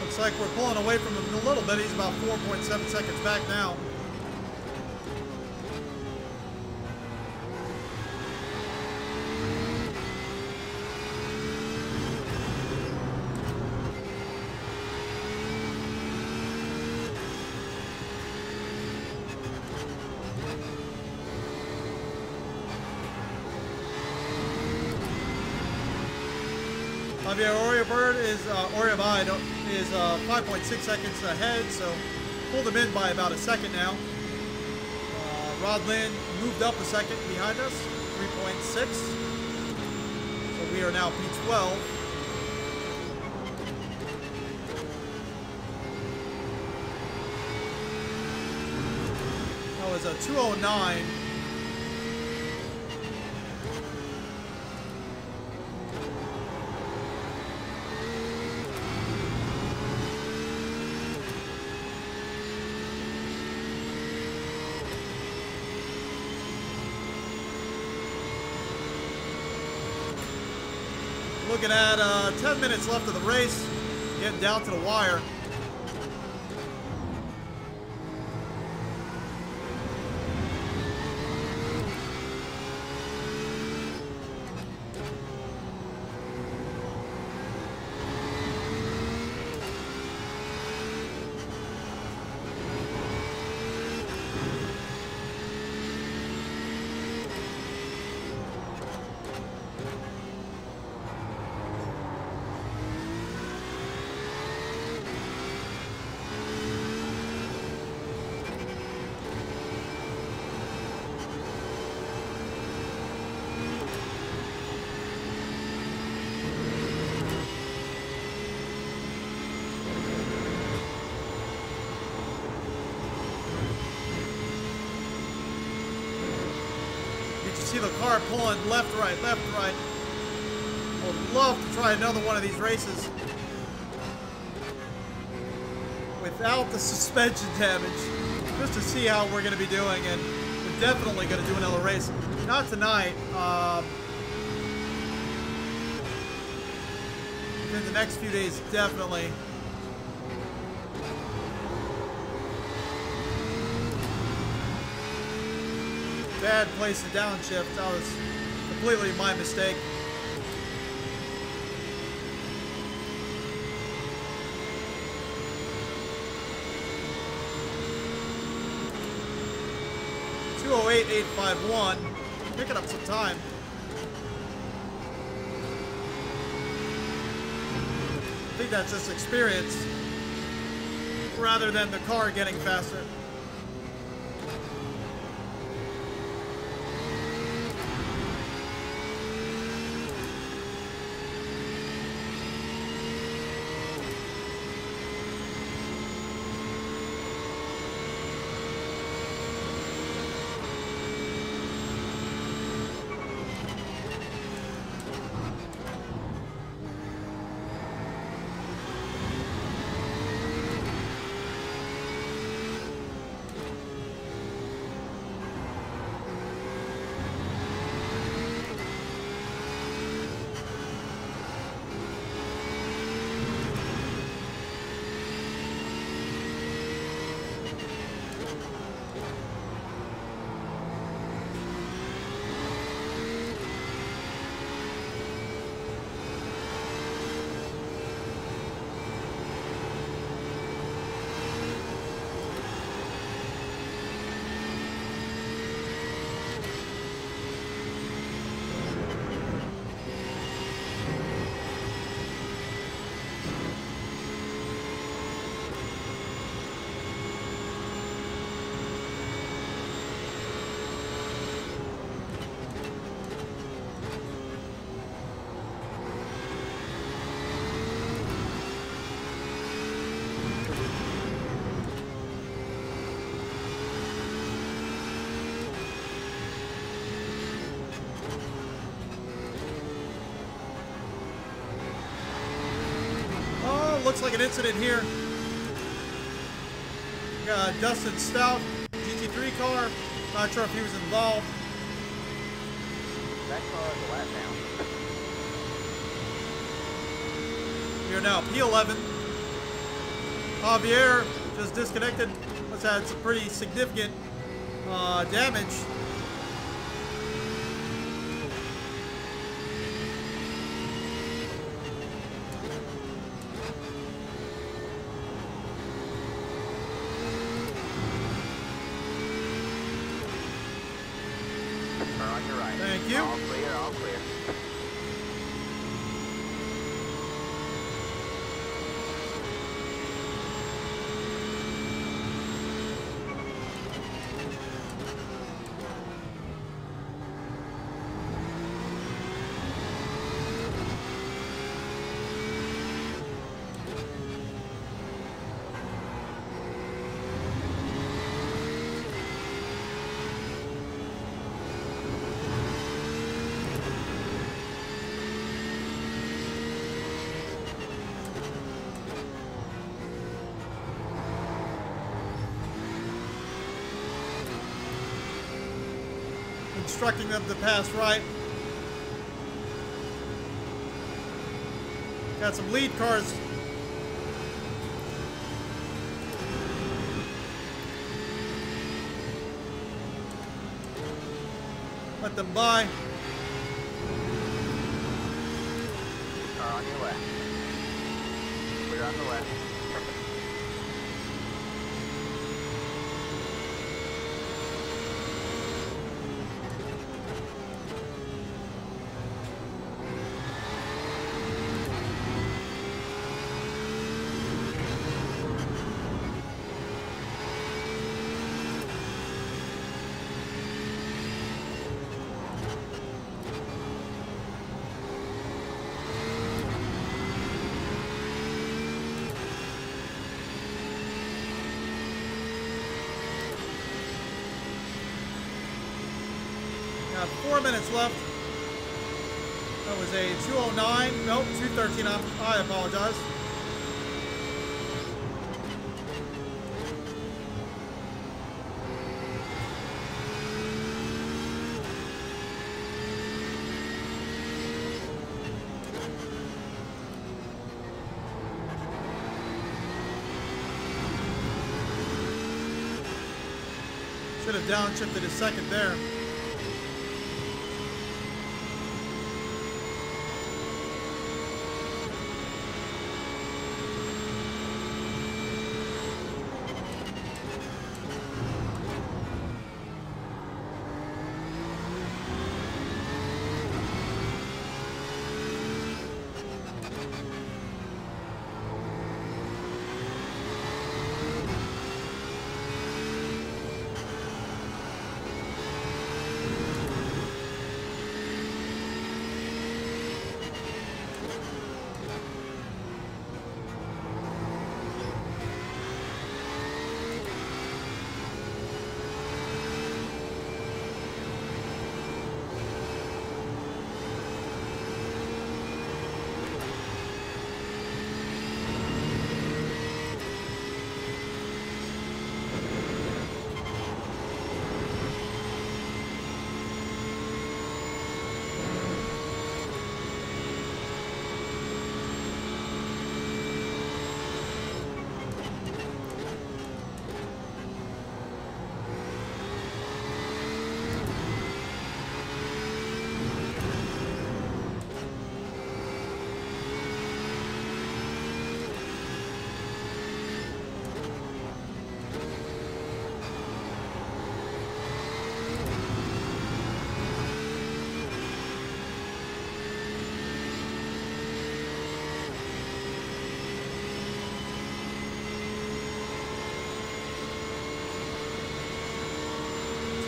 Looks like we're pulling away from him a little bit. He's about 4.7 seconds back now. Javier Oyabird is Oyabide is 5.6 seconds ahead, so pulled him in by about a second now. Rod Lynn moved up a second behind us, 3.6. So we are now P12. That was a 209. Looking at 10 minutes left of the race, getting down to the wire. Did you see the car pulling left, right, left, right? Would love to try another one of these races without the suspension damage, just to see how we're going to be doing, and we're definitely going to do another race. Not tonight. In the next few days, definitely. Bad place to downshift. That was completely my mistake. $208,851. Picking up some time. I think that's just experience rather than the car getting faster. Looks like an incident here. Got Dustin Stout, GT3 car. Not sure if he was involved. That car is a lap down. We are now P11. Javier just disconnected. Must have had some pretty significant damage. On your right. Thank you. All clear, all clear. Instructing them to pass right. Got some lead cars. Let them by. Car on your left. Clear on the left. Got 4 minutes left. That was a 209. Nope, 213. I apologize. Should have downshifted a second there.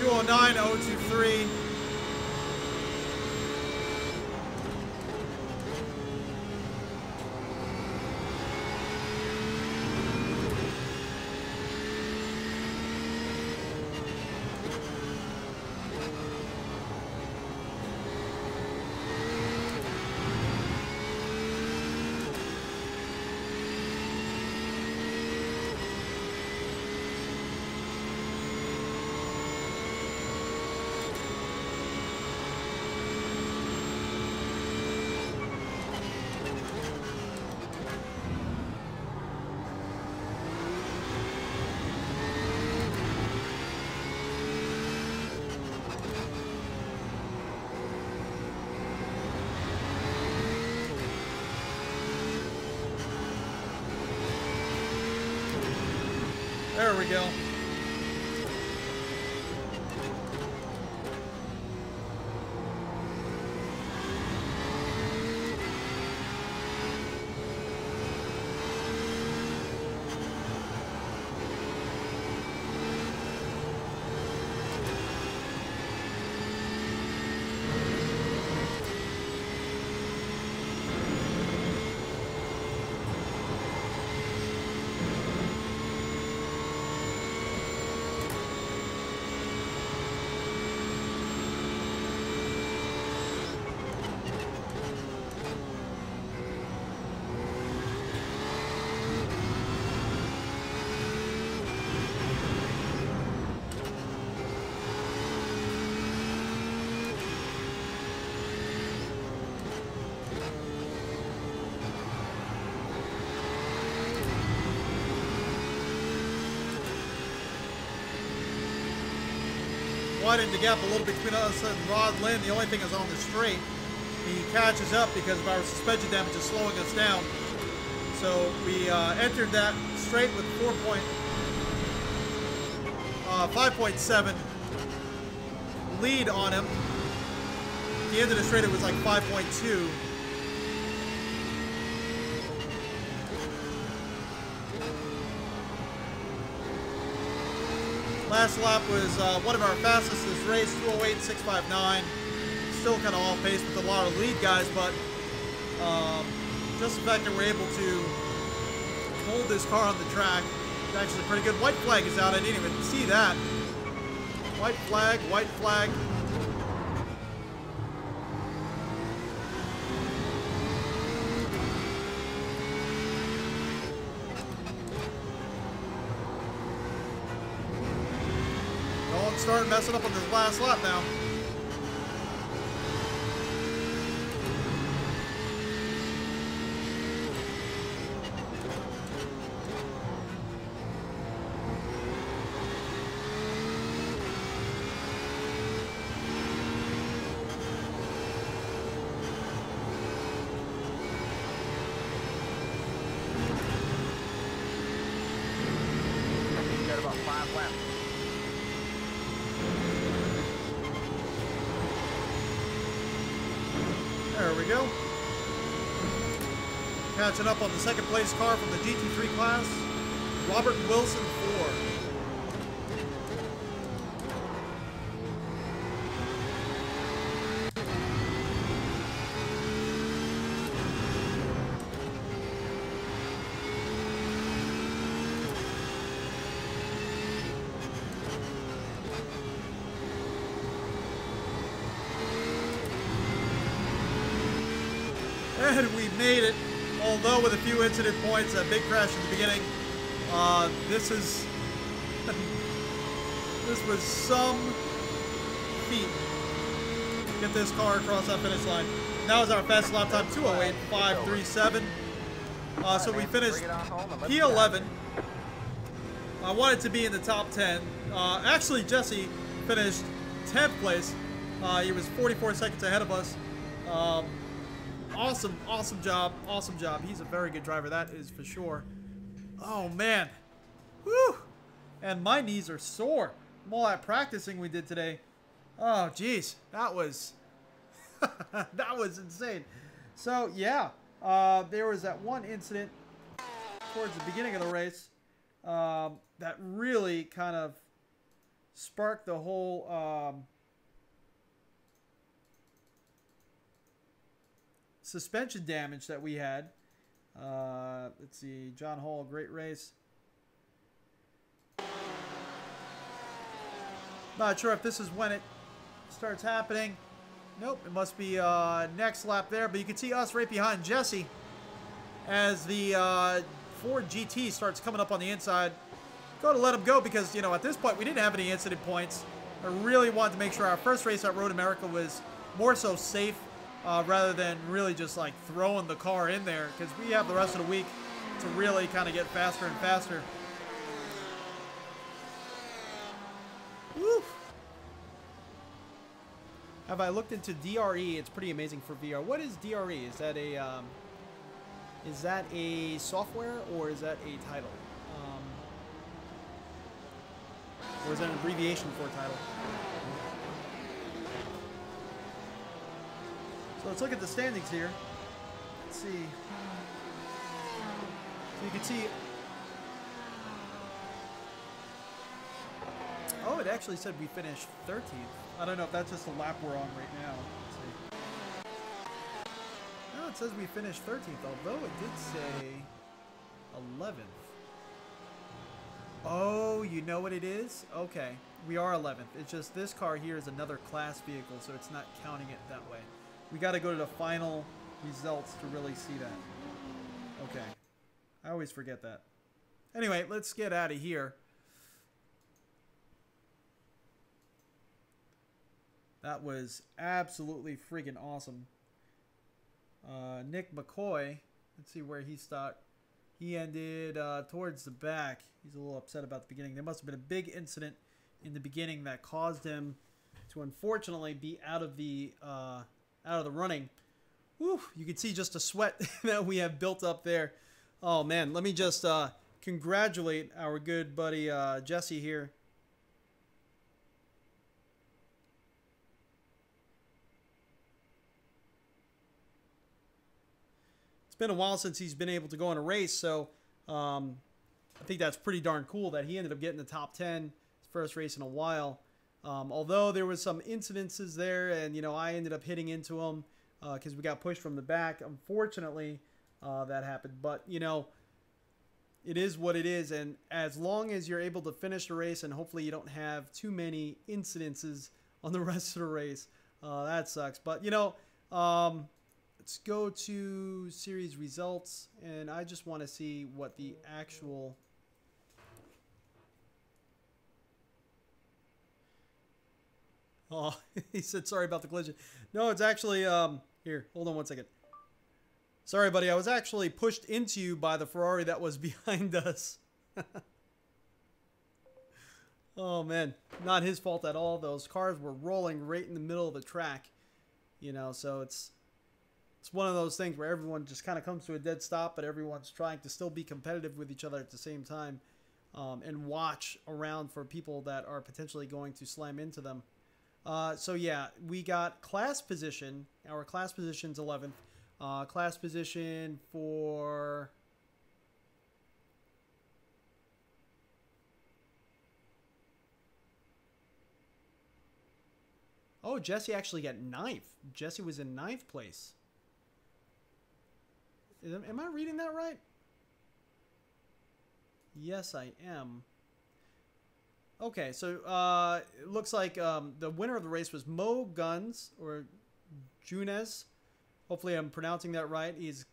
Oh 023. There we go. Widened the gap a little bit between us and Rod Lynn. The only thing is on the straight, he catches up because of our suspension damage is slowing us down. So we entered that straight with 5.7 lead on him. At the end of the straight, it was like 5.2. Last lap was one of our fastest this race, 2:08.659. Still kind of off pace with a lot of lead guys, but just the fact that we're able to hold this car on the track is actually pretty good. White flag is out. I didn't even see that. White flag, white flag. I'm starting messing up on this last lap now. Got about 5 laps. There we go. Catching up on the second place car from the GT3 class, Robert Wilson 4. And we made it, although with a few incident points, a big crash in the beginning. This was some feat to get this car across that finish line. That was our fastest lap time, 2:08.537. So we finished P11. I wanted to be in the top 10. Actually, Jesse finished 10th place. He was 44 seconds ahead of us. Awesome job. He's a very good driver, that is for sure. Oh, man. Whew. And my knees are sore from all that practicing we did today. Oh, geez. That was... that was insane. So, yeah. There was that one incident towards the beginning of the race that really kind of sparked the whole... suspension damage that we had. Let's see, John Hall, great race. Not sure if this is when it starts happening. Nope, it must be next lap there, but you can see us right behind Jesse as the Ford GT starts coming up on the inside. Go to let him go because, you know, at this point we didn't have any incident points. I really wanted to make sure our first race at Road America was more so safe. Rather than really just like throwing the car in there, because we have the rest of the week to really kind of get faster and faster. Woo. Have I looked into DRE? It's pretty amazing for VR. What is DRE? Is that a software or is that a title? Or is that an abbreviation for a title? So let's look at the standings here. Let's see. So you can see. Oh, it actually said we finished 13th. I don't know if that's just the lap we're on right now. Let's see. No, it says we finished 13th, although it did say 11th. Oh, you know what it is? Okay, we are 11th. It's just this car here is another class vehicle, so it's not counting it that way. We got to go to the final results to really see that. Okay. I always forget that. Anyway, let's get out of here. That was absolutely freaking awesome. Nick McCoy, let's see where he stopped. He ended towards the back. He's a little upset about the beginning. There must have been a big incident in the beginning that caused him to unfortunately be out of the running. Whew, you can see just a sweat that we have built up there. Oh man, let me just congratulate our good buddy Jesse here. It's been a while since he's been able to go in a race, so I think that's pretty darn cool that he ended up getting the top 10, his first race in a while. Although there was some incidences there, and you know I ended up hitting into him because we got pushed from the back. Unfortunately, that happened. But you know, it is what it is, and as long as you're able to finish the race, and hopefully you don't have too many incidences on the rest of the race, that sucks. But you know, let's go to series results, and I just want to see what the actual Oh, he said sorry about the collision. No, it's actually here. Hold on one second. Sorry, buddy. I was actually pushed into you by the Ferrari that was behind us. Oh man, not his fault at all. Those cars were rolling right in the middle of the track, you know. So it's one of those things where everyone just kind of comes to a dead stop, but everyone's trying to still be competitive with each other at the same time, and watch around for people that are potentially going to slam into them. So yeah, we got class position. Our class position's 11th. Class position for... Oh, Jesse actually got 9th. Jesse was in 9th place. Am I reading that right? Yes, I am. Okay, so it looks like the winner of the race was Mo Guns, or Junez. Hopefully I'm pronouncing that right. He's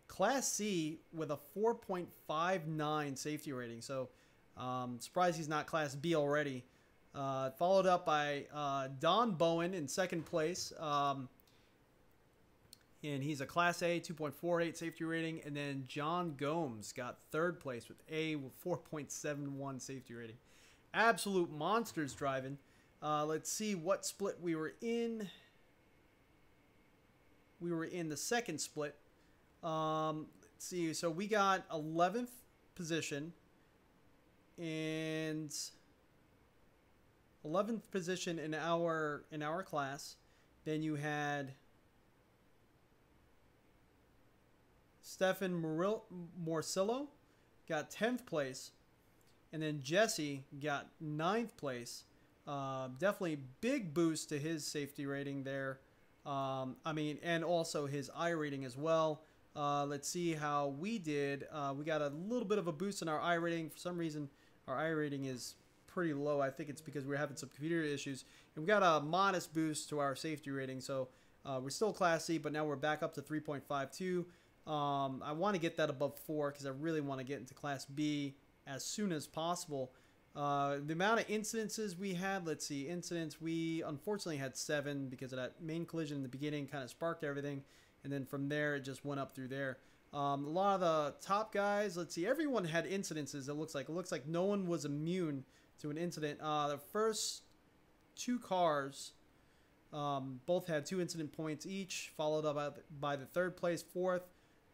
Class C with a 4.59 safety rating. So surprised he's not Class B already. Followed up by Don Bowen in 2nd place. And he's a Class A, 2.48 safety rating. And then John Gomes got 3rd place with a 4.71 safety rating. Absolute monsters driving. Let's see what split we were in. We were in the 2nd split. Let's see. So we got 11th position. And 11th position in our class. Then you had Stefan Morcillo got 10th place, and then Jesse got 9th place. Definitely big boost to his safety rating there. I mean, and also his I rating as well. Let's see how we did. We got a little bit of a boost in our I rating. For some reason, our I rating is pretty low. I think it's because we're having some computer issues. And we got a modest boost to our safety rating. So we're still Class C, but now we're back up to 3.52. I want to get that above 4 because I really want to get into Class B as soon as possible. The amount of incidences we had, let's see, incidents, we unfortunately had 7 because of that main collision in the beginning kind of sparked everything. And then from there, it just went up through there. A lot of the top guys, let's see, everyone had incidences, it looks like. It looks like no one was immune to an incident. The first 2 cars both had 2 incident points each, followed up by the 3rd place, 4th.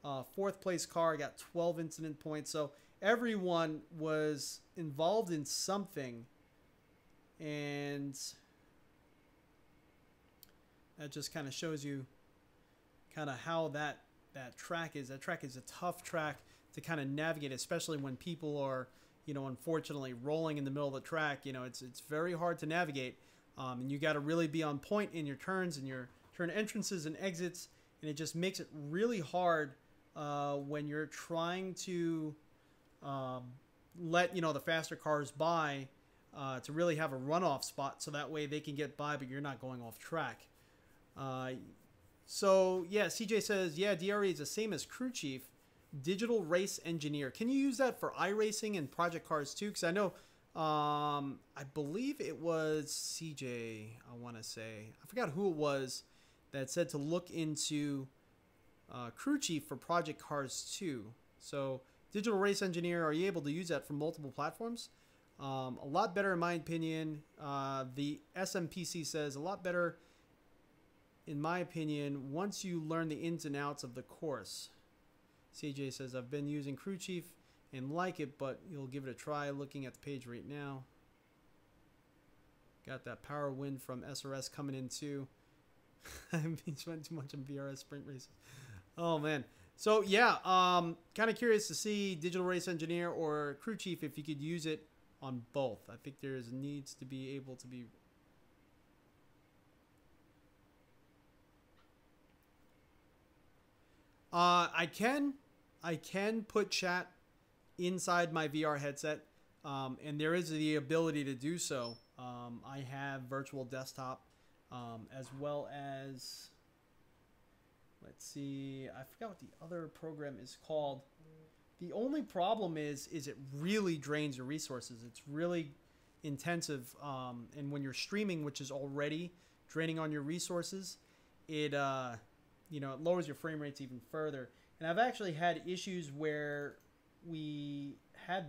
4th place car got 12 incident points. So everyone was involved in something, and that just kind of shows you kind of how that track is. That track is a tough track to kind of navigate, especially when people are, you know, unfortunately rolling in the middle of the track. You know, it's very hard to navigate, and you got to really be on point in your turns and your turn entrances and exits, and it just makes it really hard when you're trying to let, you know, the faster cars by, to really have a runoff spot so that way they can get by, but you're not going off track. So yeah, CJ says, yeah, DRE is the same as crew chief, digital race engineer. Can you use that for iRacing and project cars too? Because I know, I believe it was CJ, I want to say, I forgot who it was that said to look into crew chief for project cars too. So digital race engineer, are you able to use that for multiple platforms? A lot better in my opinion. The SMPC says a lot better in my opinion once you learn the ins and outs of the course. CJ says, I've been using crew chief and like it, but you'll give it a try. Looking at the page right now. Got that power win from SRS coming in too. I've been spending too much on VRS sprint races. Oh man. So yeah, kind of curious to see digital race engineer or crew chief if you could use it on both. I think there's needs to be able to be. I can put chat inside my VR headset, and there is the ability to do so. I have virtual desktop, as well as, let's see, I forgot what the other program is called. The only problem is it really drains your resources. It's really, intensive, and when you're streaming, which is already draining on your resources, it you know, it lowers your frame rates even further. And I've actually had issues where we had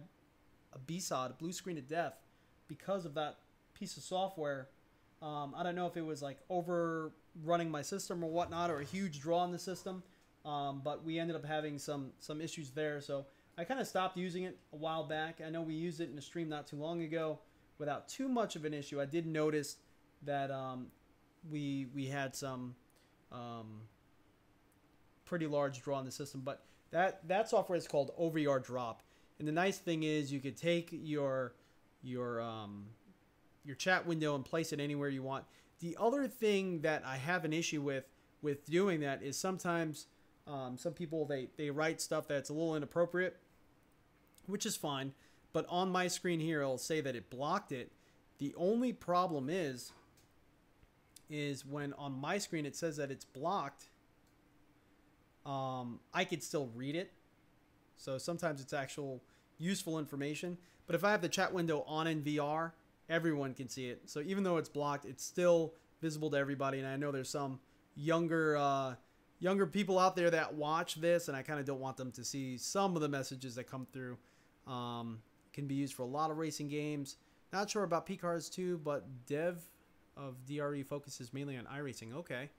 a BSOD, a blue screen of death, because of that piece of software. I don't know if it was like overrunning my system or whatnot, or a huge draw in the system, but we ended up having some issues there. So I kind of stopped using it a while back. I know we used it in a stream not too long ago without too much of an issue. I did notice that we had some pretty large draw in the system, but that software is called OVR drop. And the nice thing is you could take your chat window and place it anywhere you want. The other thing that I have an issue with doing that is sometimes some people they write stuff that's a little inappropriate, which is fine, but on my screen here it'll say that it blocked it. The only problem is when on my screen it says that it's blocked, I could still read it. So sometimes it's actual useful information. But if I have the chat window on in VR, everyone can see it. So even though it's blocked, it's still visible to everybody. And I know there's some younger people out there that watch this, and I kind of don't want them to see some of the messages that come through. Can be used for a lot of racing games. Not sure about PCars too, but dev of DRE focuses mainly on iRacing. Okay.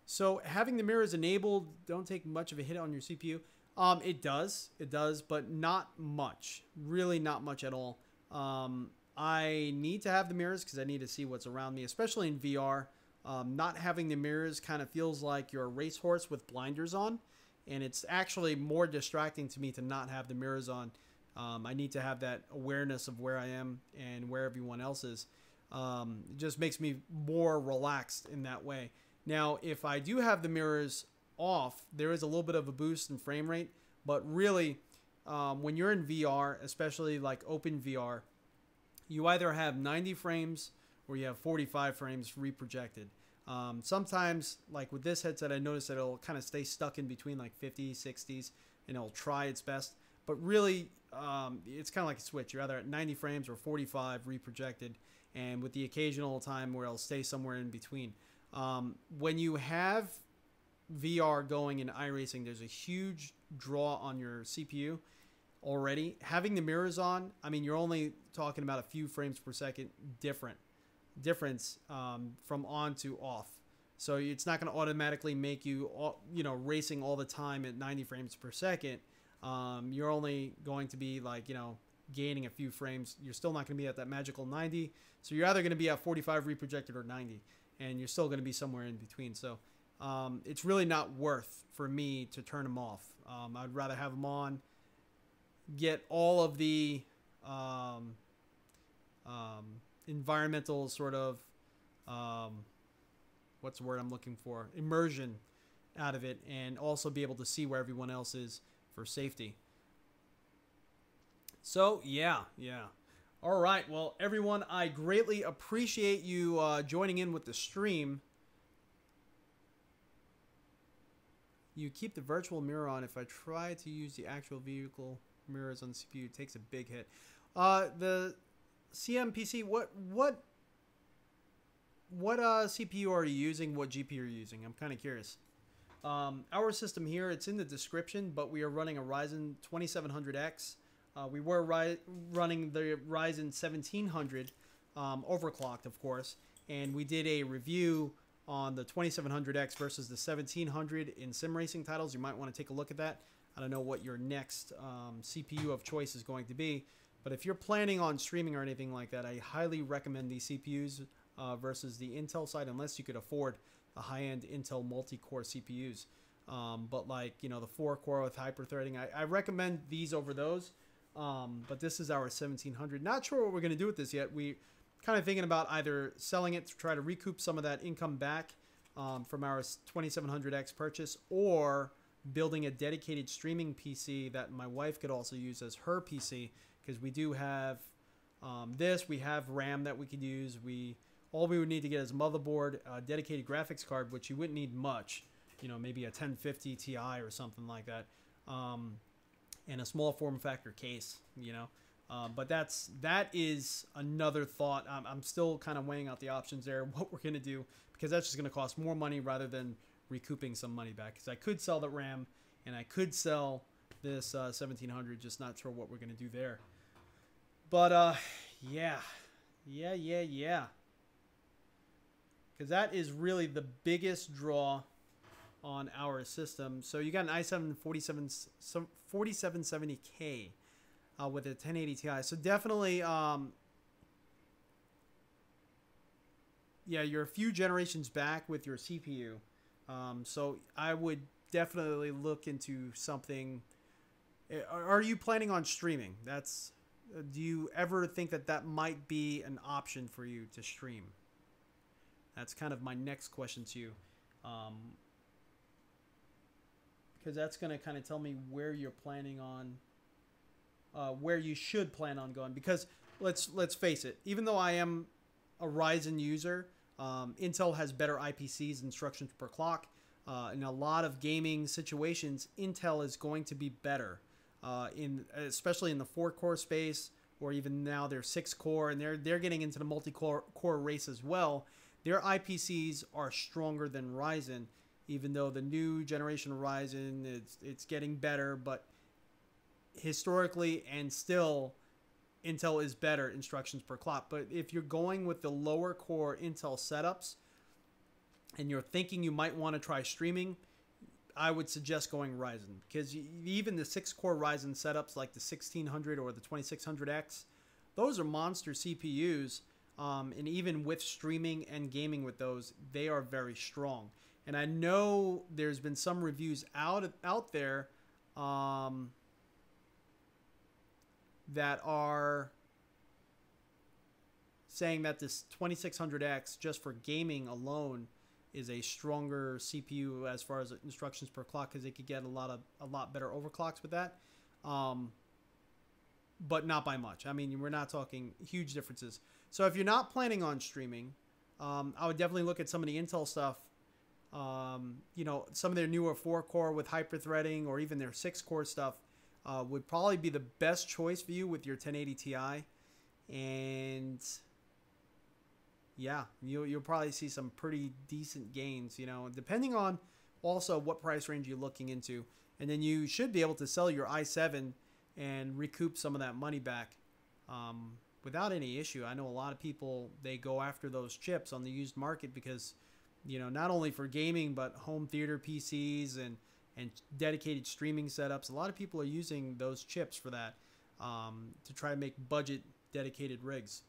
So having the mirrors enabled don't take much of a hit on your CPU. It does, but not much. Really not much at all. I need to have the mirrors because I need to see what's around me, especially in VR. Not having the mirrors kind of feels like you're a racehorse with blinders on, and it's actually more distracting to me to not have the mirrors on. I need to have that awareness of where I am and where everyone else is. It just makes me more relaxed in that way. Now, if I do have the mirrors off, there is a little bit of a boost in frame rate, but really, when you're in VR, especially like open VR, you either have 90 frames or you have 45 frames reprojected. Sometimes, like with this headset, I noticed that it'll kind of stay stuck in between like 50s, 60s, and it'll try its best. But really, it's kind of like a switch. You're either at 90 frames or 45 reprojected, and with the occasional time where it'll stay somewhere in between. When you have VR going in iRacing, there's a huge draw on your CPU already. Having the mirrors on, I mean, you're only talking about a few frames per second difference from on to off. So it's not going to automatically make you, racing all the time at 90 frames per second. You're only going to be like, gaining a few frames. You're still not going to be at that magical 90. So you're either going to be at 45 reprojected or 90. And you're still going to be somewhere in between. So it's really not worth for me to turn them off. I'd rather have them on, get all of the environmental sort of, what's the word I'm looking for? Immersion out of it, and also be able to see where everyone else is for safety. So, yeah. All right, well, everyone, I greatly appreciate you joining in with the stream. You keep the virtual mirror on. If I try to use the actual vehicle mirrors on the CPU, it takes a big hit. The CMPC, what CPU are you using? What GPU are you using? I'm kind of curious. Our system here, it's in the description, but we are running a Ryzen 2700X. We were running the Ryzen 1700 overclocked, of course, and we did a review on the 2700X versus the 1700 in sim racing titles. You might want to take a look at that. I don't know what your next CPU of choice is going to be, but if you're planning on streaming or anything like that, I highly recommend these CPUs versus the Intel side, unless you could afford the high-end Intel multi-core CPUs. But like, the 4-core with hyper-threading, I recommend these over those. But this is our 1700. Not sure what we're going to do with this yet. We kind of thinking about either selling it to try to recoup some of that income back from our 2700X purchase, or building a dedicated streaming PC that my wife could also use as her PC, because we do have we have RAM that we could use. All we would need to get is a motherboard, a dedicated graphics card, which you wouldn't need much. you know, maybe a 1050 Ti or something like that, and a small form factor case, you know. But that is another thought. I'm still kind of weighing out the options there, what we're going to do, because that's just going to cost more money rather than recouping some money back. Because I could sell the RAM and I could sell this 1700, just not sure what we're going to do there. But yeah. Because that is really the biggest draw on our system. So you got an i7 4770K with a 1080 Ti. So definitely, yeah, you're a few generations back with your CPU. So I would definitely look into something. Are you planning on streaming? Do you ever think that that might be an option for you to stream? That's kind of my next question to you. Because that's going to kind of tell me where you're planning on, where you should plan on going. Because let's face it, even though I am a Ryzen user, Intel has better IPCs, instructions per clock. In a lot of gaming situations, Intel is going to be better, especially in the 4-core space, or even now they're 6-core, and they're getting into the multi-core race as well. Their IPCs are stronger than Ryzen, even though the new generation of Ryzen, it's getting better, but historically and still, Intel is better instructions per clock. But if you're going with the lower core Intel setups and you're thinking you might want to try streaming, I would suggest going Ryzen, because even the 6-core Ryzen setups like the 1600 or the 2600X, those are monster CPUs. And even with streaming and gaming with those, they are very strong. And I know there's been some reviews out there that are saying that this 2600X, just for gaming alone, is a stronger CPU as far as instructions per clock, because it could get a lot better overclocks with that. But not by much. I mean, we're not talking huge differences. So if you're not planning on streaming, I would definitely look at some of the Intel stuff. You know, some of their newer 4-core with hyper-threading, or even their 6-core stuff would probably be the best choice for you with your 1080 Ti. And yeah, you'll probably see some pretty decent gains, you know, depending on also what price range you're looking into. And then you should be able to sell your i7 and recoup some of that money back without any issue. I know a lot of people, they go after those chips on the used market because, you know, not only for gaming, but home theater PCs and dedicated streaming setups. A lot of people are using those chips for that, to try to make budget dedicated rigs.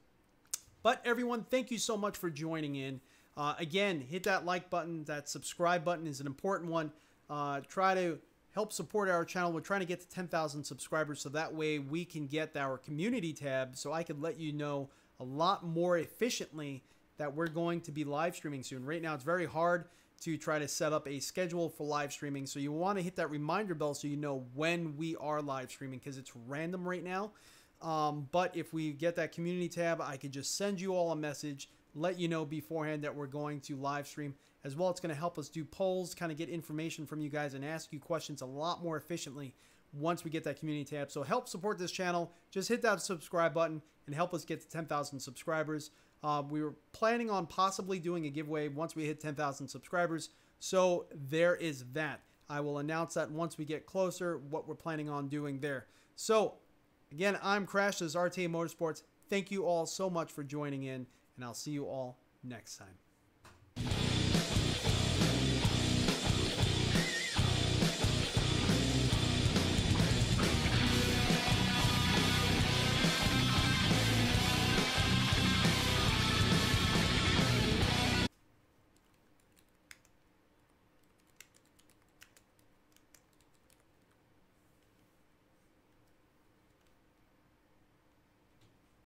But everyone, thank you so much for joining in. Again, hit that like button. That subscribe button is an important one. Try to help support our channel. We're trying to get to 10,000 subscribers, so that way we can get our community tab, so I could let you know a lot more efficiently that we're going to be live streaming soon. Right now, it's very hard to try to set up a schedule for live streaming, so you want to hit that reminder bell so you know when we are live streaming, because it's random right now. But if we get that community tab, I could just send you all a message, let you know beforehand that we're going to live stream. As well, it's going to help us do polls, kind of get information from you guys and ask you questions a lot more efficiently once we get that community tab. So help support this channel. Just hit that subscribe button and help us get to 10,000 subscribers. We were planning on possibly doing a giveaway once we hit 10,000 subscribers. So there is that. I will announce that once we get closer, what we're planning on doing there. So again, I'm Crash. This is RTA Motorsports. Thank you all so much for joining in, and I'll see you all next time.